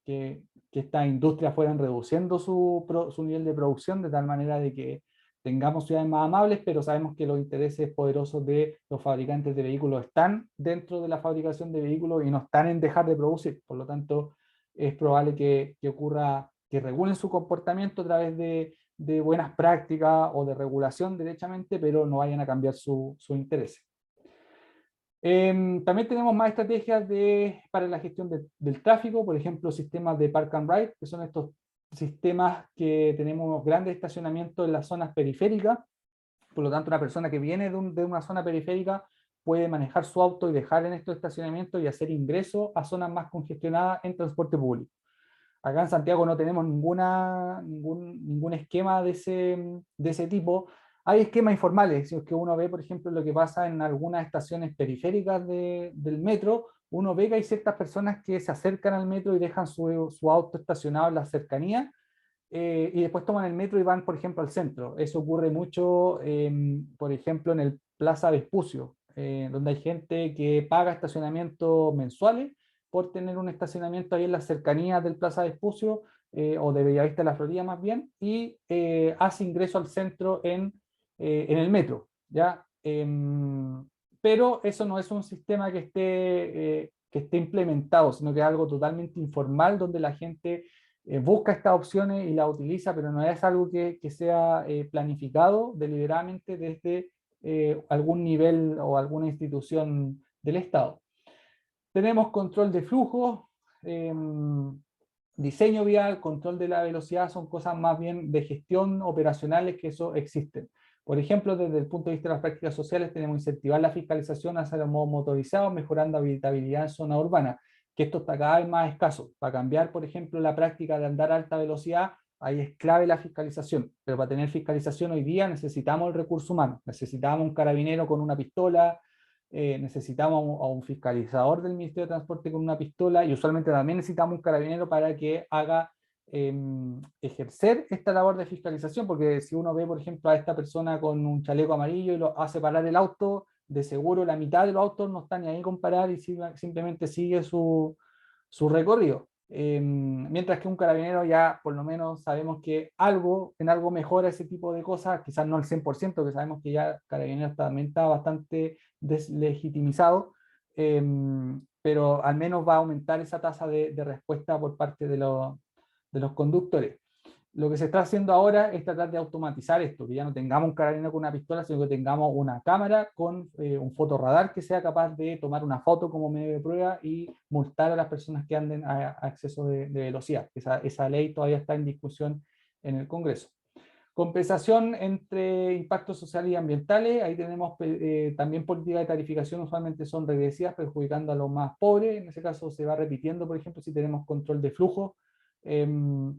estas industrias fueran reduciendo su nivel de producción de tal manera de que tengamos ciudades más amables, pero sabemos que los intereses poderosos de los fabricantes de vehículos están dentro de la fabricación de vehículos y no están en dejar de producir. Por lo tanto, es probable que ocurra que regulen su comportamiento a través de buenas prácticas o de regulación derechamente, pero no vayan a cambiar su interés. También tenemos más estrategias para la gestión del tráfico, por ejemplo, sistemas de Park and Ride, que son estos sistemas que tenemos grandes estacionamientos en las zonas periféricas. Por lo tanto, una persona que viene de una zona periférica puede manejar su auto y dejar en estos estacionamientos y hacer ingreso a zonas más congestionadas en transporte público. Acá en Santiago no tenemos ningún esquema de ese tipo. Hay esquemas informales, si es que uno ve, por ejemplo, lo que pasa en algunas estaciones periféricas del metro, uno ve que hay ciertas personas que se acercan al metro y dejan su auto estacionado en la cercanía, y después toman el metro y van, por ejemplo, al centro. Eso ocurre mucho, por ejemplo, en el Plaza Vespucio, donde hay gente que paga estacionamientos mensuales por tener un estacionamiento ahí en las cercanías del Plaza de Vespucio, o de Bellavista de la Florida más bien, y hace ingreso al centro en el metro, ¿ya? Pero eso no es un sistema que esté implementado, sino que es algo totalmente informal, donde la gente busca estas opciones y las utiliza, pero no es algo que sea planificado deliberadamente desde algún nivel o alguna institución del Estado. Tenemos control de flujo, diseño vial, control de la velocidad, son cosas más bien de gestión operacionales que eso existen. Por ejemplo, desde el punto de vista de las prácticas sociales, tenemos que incentivar la fiscalización hacia los modos motorizados, mejorando habitabilidad en zona urbana, que esto está cada vez más escaso. Para cambiar, por ejemplo, la práctica de andar a alta velocidad, ahí es clave la fiscalización, pero para tener fiscalización hoy día necesitamos el recurso humano, necesitamos un carabinero con una pistola, necesitamos a un fiscalizador del Ministerio de Transporte con una pistola, y usualmente también necesitamos un carabinero para que haga ejercer esta labor de fiscalización, porque si uno ve, por ejemplo, a esta persona con un chaleco amarillo y lo hace parar el auto, de seguro la mitad de los autos no están ni ahí con parar y simplemente sigue su recorrido. Mientras que un carabinero ya por lo menos sabemos que en algo mejora ese tipo de cosas, quizás no al 100%, que sabemos que ya carabinero también está bastante deslegitimizado, pero al menos va a aumentar esa tasa de respuesta por parte de los conductores. Lo que se está haciendo ahora es tratar de automatizar esto, que ya no tengamos un carabinero con una pistola, sino que tengamos una cámara con un fotorradar que sea capaz de tomar una foto como medio de prueba y multar a las personas que anden a exceso de velocidad. Esa ley todavía está en discusión en el Congreso. Compensación entre impactos sociales y ambientales. Ahí tenemos también políticas de tarificación, usualmente son regresivas, perjudicando a los más pobres. En ese caso se va repitiendo, por ejemplo, si tenemos control de flujo.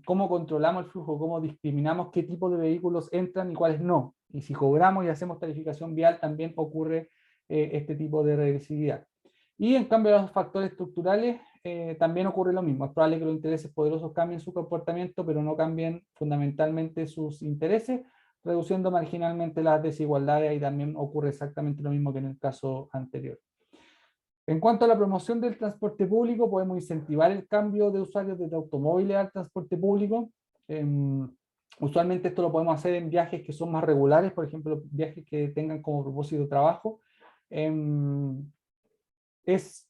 Cómo controlamos el flujo, cómo discriminamos qué tipo de vehículos entran y cuáles no. Y si cobramos y hacemos tarificación vial, también ocurre este tipo de regresividad. Y en cambio los factores estructurales también ocurre lo mismo. Es probable que los intereses poderosos cambien su comportamiento, pero no cambien fundamentalmente sus intereses, reduciendo marginalmente las desigualdades, y también ocurre exactamente lo mismo que en el caso anterior. En cuanto a la promoción del transporte público, podemos incentivar el cambio de usuarios desde automóviles al transporte público. Usualmente esto lo podemos hacer en viajes que son más regulares, por ejemplo, viajes que tengan como propósito trabajo. No es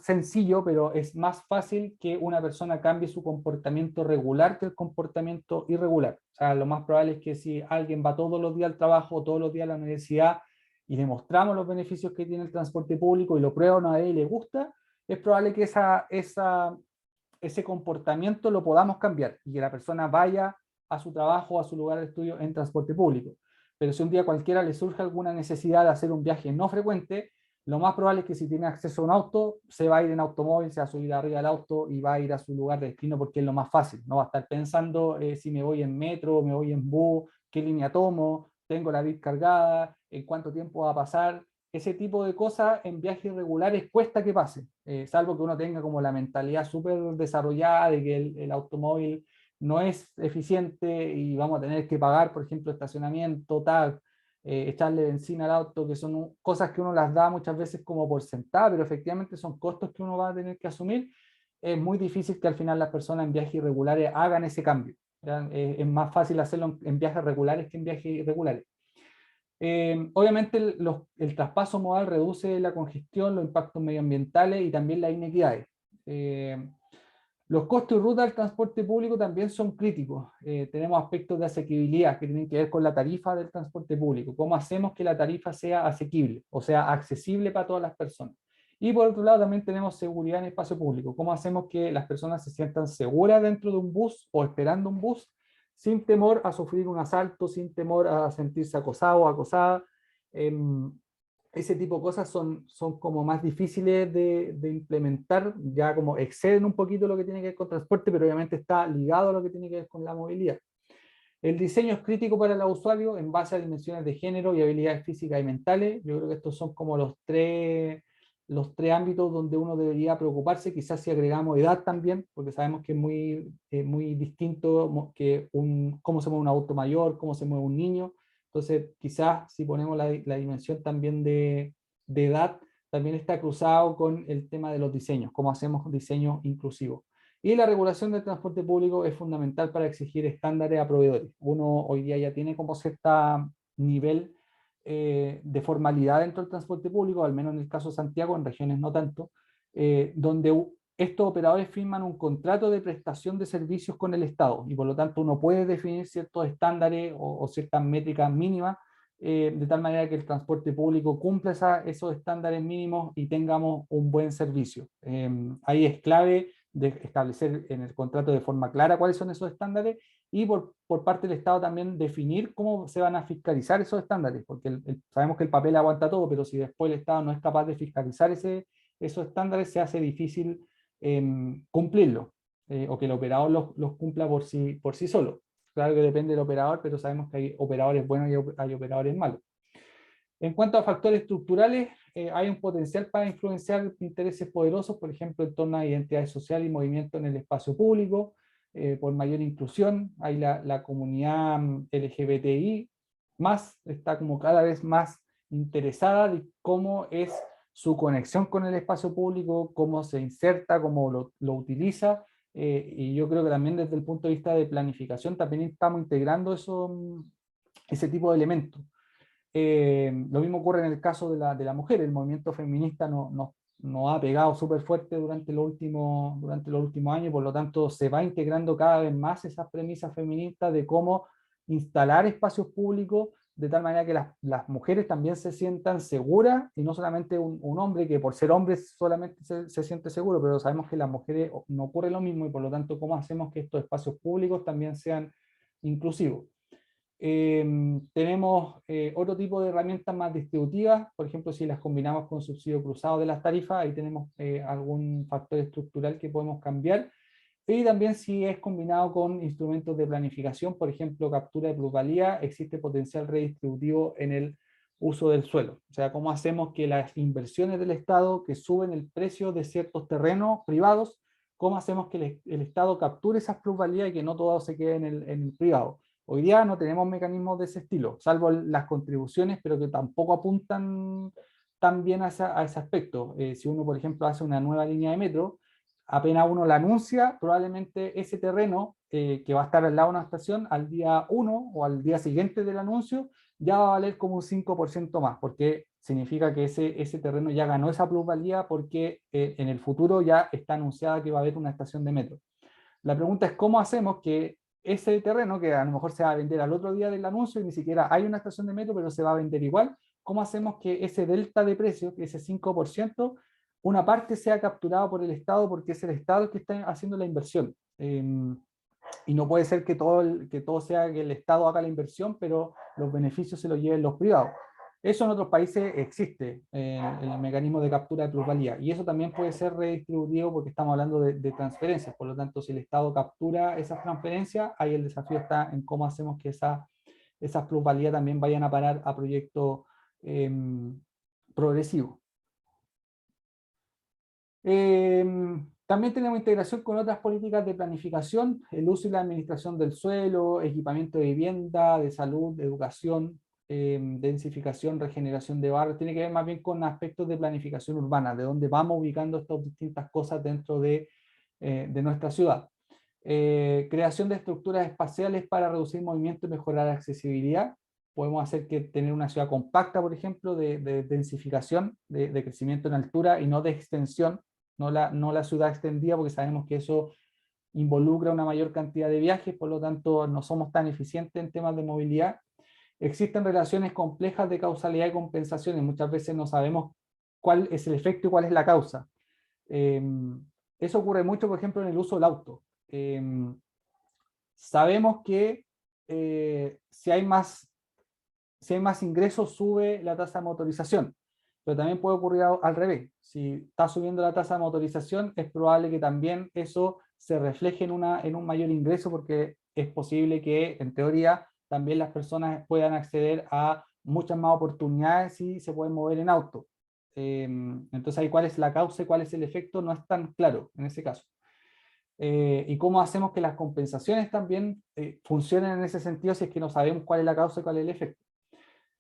sencillo, pero es más fácil que una persona cambie su comportamiento regular que el comportamiento irregular. O sea, lo más probable es que si alguien va todos los días al trabajo, todos los días a la universidad, y le mostramos los beneficios que tiene el transporte público y lo prueba una vez y le gusta, es probable que ese comportamiento lo podamos cambiar y que la persona vaya a su trabajo o a su lugar de estudio en transporte público. Pero si un día cualquiera le surge alguna necesidad de hacer un viaje no frecuente, lo más probable es que si tiene acceso a un auto, se va a ir en automóvil, se va a subir arriba del auto y va a ir a su lugar de destino porque es lo más fácil. No va a estar pensando si me voy en metro, me voy en bus, qué línea tomo, tengo la vid cargada, en cuánto tiempo va a pasar. Ese tipo de cosas en viajes regulares cuesta que pase, salvo que uno tenga como la mentalidad súper desarrollada de que el automóvil no es eficiente y vamos a tener que pagar, por ejemplo, estacionamiento, tal, echarle benzina al auto, que son cosas que uno las da muchas veces como por sentada, pero efectivamente son costos que uno va a tener que asumir. Es muy difícil que al final las personas en viajes irregulares hagan ese cambio. Es más fácil hacerlo en viajes regulares que en viajes irregulares. Obviamente el traspaso modal reduce la congestión, los impactos medioambientales y también las inequidades. Los costos y rutas del transporte público también son críticos. Tenemos aspectos de asequibilidad que tienen que ver con la tarifa del transporte público. ¿Cómo hacemos que la tarifa sea asequible? O sea, accesible para todas las personas. Y por otro lado también tenemos seguridad en el espacio público. ¿Cómo hacemos que las personas se sientan seguras dentro de un bus o esperando un bus sin temor a sufrir un asalto, sin temor a sentirse acosado o acosada? Ese tipo de cosas son como más difíciles de implementar, ya como exceden un poquito lo que tiene que ver con transporte, pero obviamente está ligado a lo que tiene que ver con la movilidad. El diseño es crítico para los usuarios en base a dimensiones de género y habilidades físicas y mentales. Yo creo que estos son como los tres ámbitos donde uno debería preocuparse, quizás si agregamos edad también, porque sabemos que es muy distinto que cómo se mueve un auto mayor, cómo se mueve un niño. Entonces, quizás si ponemos la dimensión también de edad, también está cruzado con el tema de los diseños, cómo hacemos diseño inclusivo. Y la regulación del transporte público es fundamental para exigir estándares a proveedores. Uno hoy día ya tiene como cierto nivel de formalidad dentro del transporte público, al menos en el caso de Santiago, en regiones no tanto, donde estos operadores firman un contrato de prestación de servicios con el Estado y por lo tanto uno puede definir ciertos estándares o ciertas métricas mínimas de tal manera que el transporte público cumpla esos estándares mínimos y tengamos un buen servicio. Ahí es clave de establecer en el contrato de forma clara cuáles son esos estándares y por parte del Estado también definir cómo se van a fiscalizar esos estándares, porque sabemos que el papel aguanta todo, pero si después el Estado no es capaz de fiscalizar esos estándares, se hace difícil cumplirlos, o que el operador los cumpla por sí solo. Claro que depende del operador, pero sabemos que hay operadores buenos y hay operadores malos. En cuanto a factores estructurales, hay un potencial para influenciar intereses poderosos, por ejemplo, en torno a identidades sociales y movimiento en el espacio público, por mayor inclusión. Hay la comunidad LGBTI, está como cada vez más interesada de cómo es su conexión con el espacio público, cómo se inserta, cómo lo utiliza, y yo creo que también desde el punto de vista de planificación también estamos integrando ese tipo de elementos. Lo mismo ocurre en el caso de la mujer. El movimiento feminista no ha pegado súper fuerte durante los últimos años, por lo tanto se va integrando cada vez más esas premisas feministas de cómo instalar espacios públicos de tal manera que las mujeres también se sientan seguras, y no solamente un hombre que por ser hombre solamente se siente seguro, pero sabemos que las mujeres no ocurre lo mismo, y por lo tanto cómo hacemos que estos espacios públicos también sean inclusivos. Tenemos otro tipo de herramientas más distributivas, por ejemplo, si las combinamos con subsidio cruzado de las tarifas, ahí tenemos algún factor estructural que podemos cambiar, y también si es combinado con instrumentos de planificación, por ejemplo, captura de plusvalía, existe potencial redistributivo en el uso del suelo. O sea, cómo hacemos que las inversiones del Estado que suben el precio de ciertos terrenos privados, cómo hacemos que el Estado capture esas plusvalías y que no todo se quede en el privado. Hoy día no tenemos mecanismos de ese estilo, salvo las contribuciones, pero que tampoco apuntan tan bien a ese aspecto. Si uno, por ejemplo, hace una nueva línea de metro, apenas uno la anuncia, probablemente ese terreno que va a estar al lado de una estación, al día 1 o al día siguiente del anuncio, ya va a valer como un 5% más, porque significa que ese terreno ya ganó esa plusvalía porque en el futuro ya está anunciada que va a haber una estación de metro. La pregunta es cómo hacemos que ese terreno, que a lo mejor se va a vender al otro día del anuncio y ni siquiera hay una estación de metro, pero se va a vender igual, cómo hacemos que ese delta de precios, que ese 5%, una parte sea capturado por el Estado, porque es el Estado el que está haciendo la inversión. Y no puede ser que todo sea que el Estado haga la inversión, pero los beneficios se los lleven los privados. Eso en otros países existe, el mecanismo de captura de plusvalía, y eso también puede ser redistributivo porque estamos hablando de transferencias. Por lo tanto, si el Estado captura esas transferencias, ahí el desafío está en cómo hacemos que esas plusvalías también vayan a parar a proyectos progresivos. También tenemos integración con otras políticas de planificación, el uso y la administración del suelo, equipamiento de vivienda, de salud, de educación, densificación, regeneración de barrios. Tiene que ver más bien con aspectos de planificación urbana, de dónde vamos ubicando estas distintas cosas dentro de nuestra ciudad. Creación de estructuras espaciales para reducir movimiento y mejorar la accesibilidad. Podemos hacer que tener una ciudad compacta, por ejemplo, de densificación, de crecimiento en altura y no de extensión, no la ciudad extendida, porque sabemos que eso involucra una mayor cantidad de viajes, por lo tanto no somos tan eficientes en temas de movilidad. Existen relaciones complejas de causalidad y compensación, y muchas veces no sabemos cuál es el efecto y cuál es la causa. Eso ocurre mucho, por ejemplo, en el uso del auto. Sabemos que si hay más ingresos, sube la tasa de motorización, pero también puede ocurrir al revés. Si está subiendo la tasa de motorización, es probable que también eso se refleje en un mayor ingreso, porque es posible que, en teoría, también las personas puedan acceder a muchas más oportunidades si se pueden mover en auto. Entonces, ahí cuál es la causa y cuál es el efecto no es tan claro en ese caso. Y cómo hacemos que las compensaciones también funcionen en ese sentido si es que no sabemos cuál es la causa y cuál es el efecto.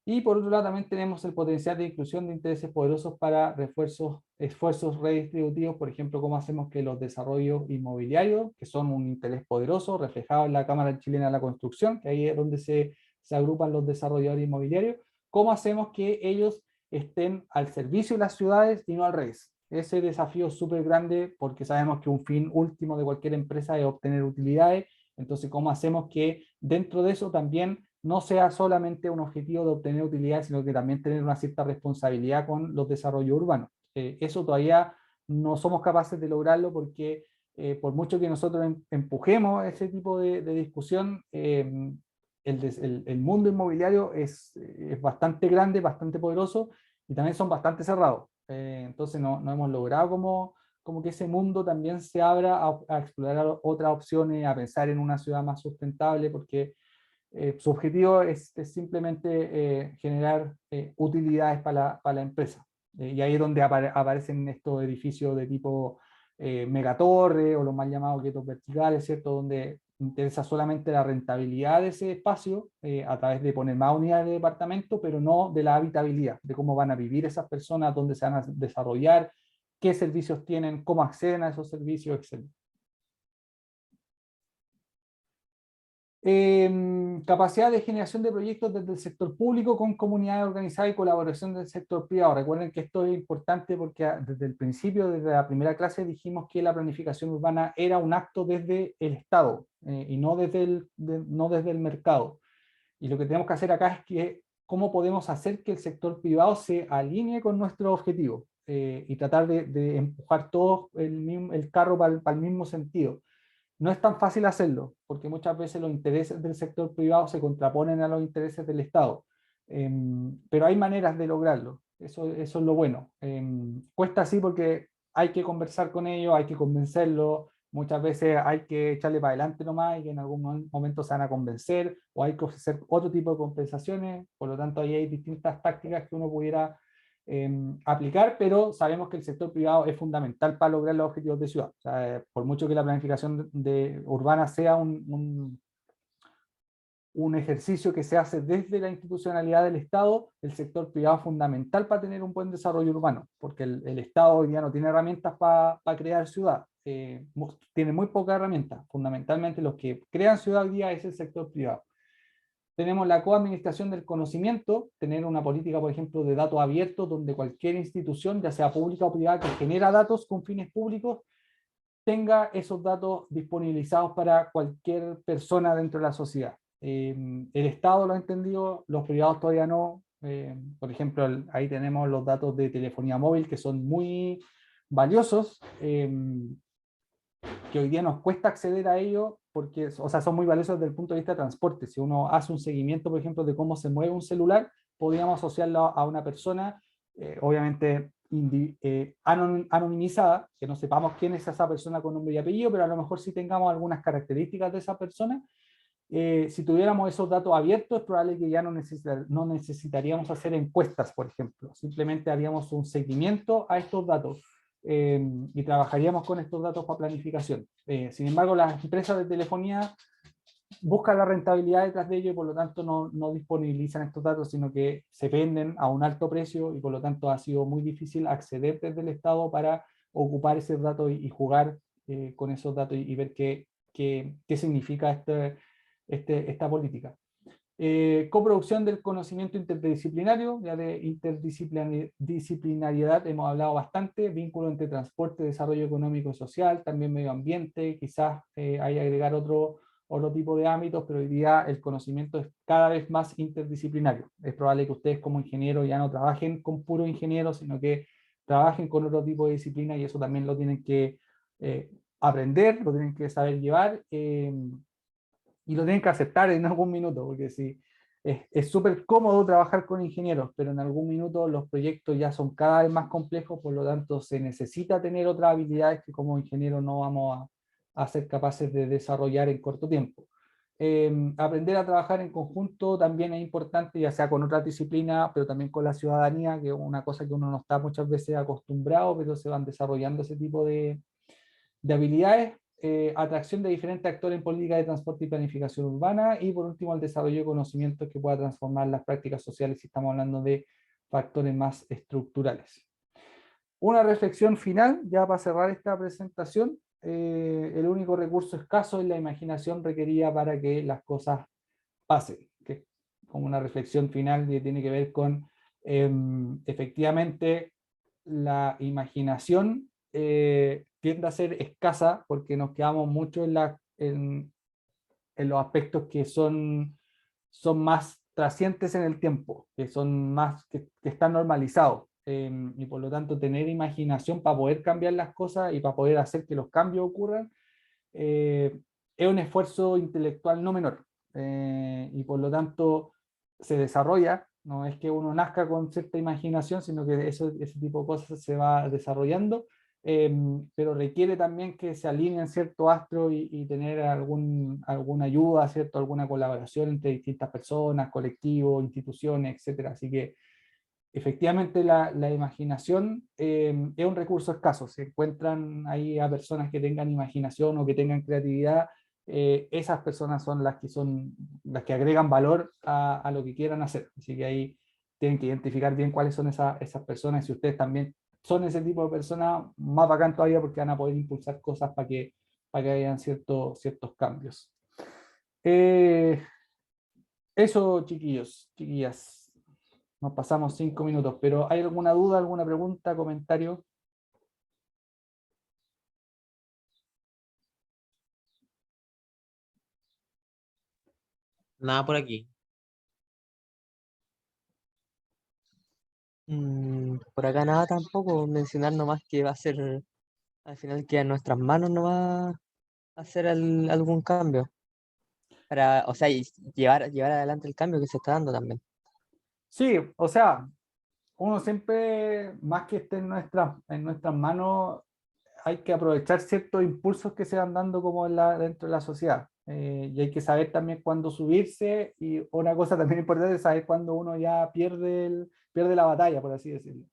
Y por otro lado también tenemos el potencial de inclusión de intereses poderosos para esfuerzos redistributivos, por ejemplo, cómo hacemos que los desarrollos inmobiliarios, que son un interés poderoso, reflejado en la Cámara Chilena de la Construcción, que ahí es donde se agrupan los desarrolladores inmobiliarios, cómo hacemos que ellos estén al servicio de las ciudades y no al revés. Ese desafío es súper grande porque sabemos que un fin último de cualquier empresa es obtener utilidades. Entonces, ¿cómo hacemos que dentro de eso también no sea solamente un objetivo de obtener utilidades, sino que también tener una cierta responsabilidad con los desarrollos urbanos? Eso todavía no somos capaces de lograrlo porque por mucho que nosotros empujemos ese tipo de discusión, el mundo inmobiliario es bastante grande, bastante poderoso y también son bastante cerrados. Entonces no hemos logrado como que ese mundo también se abra a explorar otras opciones, a pensar en una ciudad más sustentable, porque su objetivo es simplemente generar utilidades para la empresa. Y ahí es donde aparecen estos edificios de tipo megatorre o los mal llamados guetos verticales, ¿cierto? Donde interesa solamente la rentabilidad de ese espacio a través de poner más unidades de departamento, pero no de la habitabilidad, de cómo van a vivir esas personas, dónde se van a desarrollar, qué servicios tienen, cómo acceden a esos servicios, etc. Capacidad de generación de proyectos desde el sector público con comunidades organizadas y colaboración del sector privado. Recuerden que esto es importante porque desde el principio, desde la primera clase, dijimos que la planificación urbana era un acto desde el Estado y no desde el mercado. Y lo que tenemos que hacer acá es que cómo podemos hacer que el sector privado se alinee con nuestro objetivo y tratar de empujar todo el carro para el mismo sentido. No es tan fácil hacerlo, porque muchas veces los intereses del sector privado se contraponen a los intereses del Estado. Pero hay maneras de lograrlo, eso es lo bueno. Cuesta así porque hay que conversar con ellos, hay que convencerlos, muchas veces hay que echarle para adelante nomás y que en algún momento se van a convencer, o hay que ofrecer otro tipo de compensaciones, por lo tanto ahí hay distintas tácticas que uno pudiera aplicar, pero sabemos que el sector privado es fundamental para lograr los objetivos de ciudad. O sea, por mucho que la planificación urbana sea un ejercicio que se hace desde la institucionalidad del Estado, el sector privado es fundamental para tener un buen desarrollo urbano, porque el Estado hoy día no tiene herramientas para crear ciudad, tiene muy pocas herramientas, fundamentalmente los que crean ciudad hoy día es el sector privado. Tenemos la coadministración del conocimiento, tener una política, por ejemplo, de datos abiertos, donde cualquier institución, ya sea pública o privada, que genera datos con fines públicos, tenga esos datos disponibilizados para cualquier persona dentro de la sociedad. El Estado lo ha entendido, los privados todavía no. Por ejemplo, ahí tenemos los datos de telefonía móvil que son muy valiosos, que hoy día nos cuesta acceder a ellos porque, o sea, son muy valiosos desde el punto de vista de transporte. Si uno hace un seguimiento, por ejemplo, de cómo se mueve un celular, podríamos asociarlo a una persona, obviamente anonimizada, que no sepamos quién es esa persona con nombre y apellido, pero a lo mejor sí tengamos algunas características de esa persona. Si tuviéramos esos datos abiertos, es probable que ya no necesitaríamos hacer encuestas, por ejemplo. Simplemente haríamos un seguimiento a estos datos y trabajaríamos con estos datos para planificación. Sin embargo, las empresas de telefonía buscan la rentabilidad detrás de ello y por lo tanto no disponibilizan estos datos, sino que se venden a un alto precio y por lo tanto ha sido muy difícil acceder desde el Estado para ocupar esos datos y jugar con esos datos y ver qué significa esta política. Coproducción del conocimiento interdisciplinario, ya de interdisciplinariedad hemos hablado bastante, vínculo entre transporte, desarrollo económico y social, también medio ambiente, quizás hay que agregar otro tipo de ámbitos, pero hoy día el conocimiento es cada vez más interdisciplinario. Es probable que ustedes como ingenieros ya no trabajen con puro ingenieros, sino que trabajen con otro tipo de disciplina y eso también lo tienen que aprender, lo tienen que saber llevar y lo tienen que aceptar en algún minuto, porque si es súper cómodo trabajar con ingenieros, pero en algún minuto los proyectos ya son cada vez más complejos, por lo tanto se necesita tener otras habilidades que como ingenieros no vamos a ser capaces de desarrollar en corto tiempo. Aprender a trabajar en conjunto también es importante, ya sea con otras disciplinas, pero también con la ciudadanía, que es una cosa que uno no está muchas veces acostumbrado, pero se van desarrollando ese tipo de habilidades. atracción de diferentes actores en política de transporte y planificación urbana, y por último el desarrollo de conocimientos que pueda transformar las prácticas sociales si estamos hablando de factores más estructurales. Una reflexión final, ya para cerrar esta presentación. El único recurso escaso es la imaginación requerida para que las cosas pasen, que es como una reflexión final que tiene que ver con efectivamente la imaginación tiende a ser escasa porque nos quedamos mucho en los aspectos que son más trascientes en el tiempo, que son más, que están normalizados. Y por lo tanto tener imaginación para poder cambiar las cosas y para poder hacer que los cambios ocurran, es un esfuerzo intelectual no menor. Y por lo tanto se desarrolla, no es que uno nazca con cierta imaginación, sino que ese tipo de cosas se va desarrollando, pero requiere también que se alineen ciertos astros y tener alguna ayuda, ¿cierto? Alguna colaboración entre distintas personas, colectivos, instituciones, etcétera. Así que efectivamente la imaginación es un recurso escaso. Se encuentran ahí a personas que tengan imaginación o que tengan creatividad, esas personas son las que agregan valor a lo que quieran hacer. Así que ahí tienen que identificar bien cuáles son esas personas. Si ustedes también son ese tipo de personas, más bacán todavía porque van a poder impulsar cosas para que hayan ciertos cambios. Eso, chiquillos, chiquillas. Nos pasamos 5 minutos, pero ¿hay alguna duda, alguna pregunta, comentario? Nada por aquí. Por acá nada tampoco, mencionar nomás que va a ser, al final queda en nuestras manos no va a hacer algún cambio, para, o sea, y llevar adelante el cambio que se está dando también. Sí, o sea, uno siempre, más que esté en nuestras manos, hay que aprovechar ciertos impulsos que se van dando como dentro de la sociedad. Y hay que saber también cuándo subirse, y una cosa también importante es saber cuándo uno ya pierde la batalla, por así decirlo.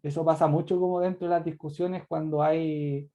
Eso pasa mucho como dentro de las discusiones cuando hay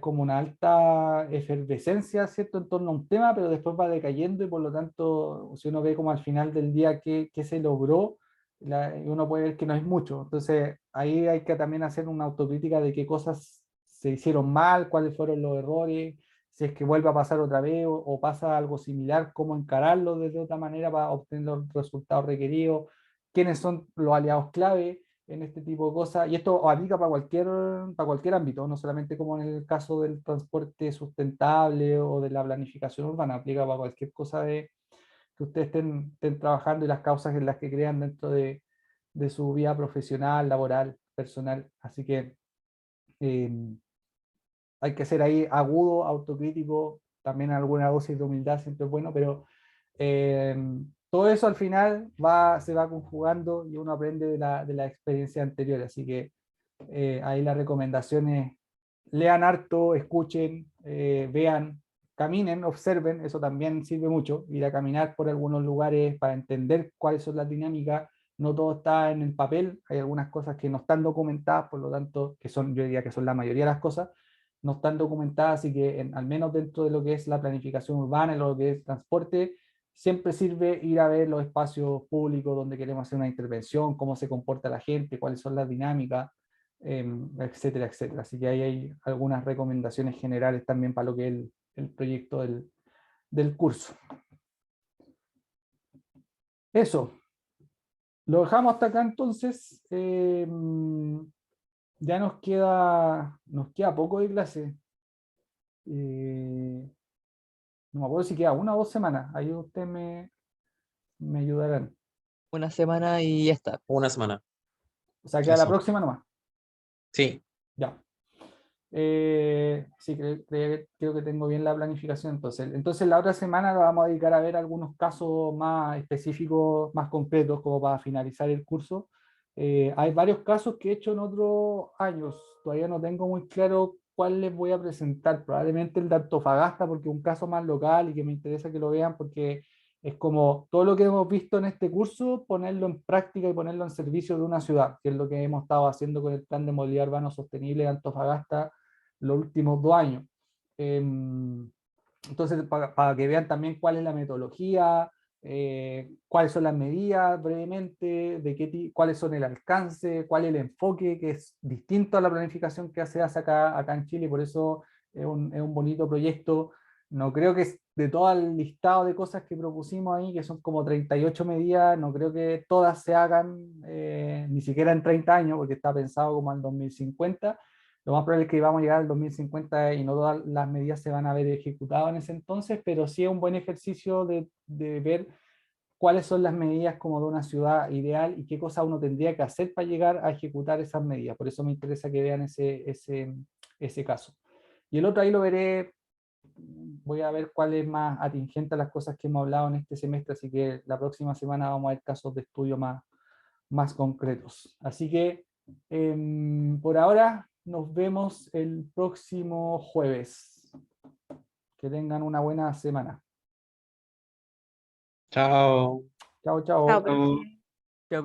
como una alta efervescencia, ¿cierto?, en torno a un tema, pero después va decayendo y por lo tanto, si uno ve como al final del día qué se logró, uno puede ver que no es mucho. Entonces ahí hay que también hacer una autocrítica de qué cosas se hicieron mal, cuáles fueron los errores, si es que vuelve a pasar otra vez o pasa algo similar, cómo encararlo de otra manera para obtener los resultados requeridos, quiénes son los aliados clave en este tipo de cosas. Y esto aplica para cualquier ámbito, no solamente como en el caso del transporte sustentable o de la planificación urbana, aplica para cualquier cosa que ustedes estén trabajando y las causas en las que crean dentro de su vida profesional, laboral, personal. Así que eh, hay que ser ahí agudo, autocrítico, también alguna dosis de humildad siempre es bueno, pero eh, todo eso al final se va conjugando y uno aprende de la experiencia anterior. Así que ahí la recomendación es: lean harto, escuchen, vean, caminen, observen. Eso también sirve mucho, ir a caminar por algunos lugares para entender cuáles son las dinámicas. No todo está en el papel, hay algunas cosas que no están documentadas, por lo tanto, yo diría que son la mayoría de las cosas, no están documentadas, así que al menos dentro de lo que es la planificación urbana y lo que es transporte, siempre sirve ir a ver los espacios públicos donde queremos hacer una intervención, cómo se comporta la gente, cuáles son las dinámicas, etcétera, etcétera. Así que ahí hay algunas recomendaciones generales también para lo que es el proyecto del curso. Eso, lo dejamos hasta acá entonces. Ya nos queda poco de clase. No me acuerdo si queda 1 o 2 semanas. Ahí ustedes me ayudarán. Una semana y ya está. Una semana. O sea, queda la Eso. próxima nomás. Sí. Ya. Sí, creo que tengo bien la planificación. Entonces la otra semana la vamos a dedicar a ver algunos casos más específicos, más concretos, como para finalizar el curso. Hay varios casos que he hecho en otros años. Todavía no tengo muy claro cuál les voy a presentar. Probablemente el de Antofagasta, porque es un caso más local y que me interesa que lo vean, porque es como todo lo que hemos visto en este curso, ponerlo en práctica y ponerlo en servicio de una ciudad, que es lo que hemos estado haciendo con el Plan de Movilidad Urbano Sostenible de Antofagasta los últimos 2 años. Entonces, para que vean también cuál es la metodología, cuáles son las medidas brevemente, cuáles son el alcance, cuál es el enfoque, que es distinto a la planificación que se hace acá en Chile, por eso es un bonito proyecto. No creo que de todo el listado de cosas que propusimos ahí, que son como 38 medidas, no creo que todas se hagan ni siquiera en 30 años, porque está pensado como en 2050. Lo más probable es que vamos a llegar al 2050 y no todas las medidas se van a ver ejecutadas en ese entonces, pero sí es un buen ejercicio de ver cuáles son las medidas como de una ciudad ideal y qué cosas uno tendría que hacer para llegar a ejecutar esas medidas. Por eso me interesa que vean ese caso. Y el otro ahí lo veré, voy a ver cuál es más atingente a las cosas que hemos hablado en este semestre, así que la próxima semana vamos a ver casos de estudio más concretos. Así que por ahora nos vemos el próximo jueves. Que tengan una buena semana. Chao. Chao, Chao, chao. profe.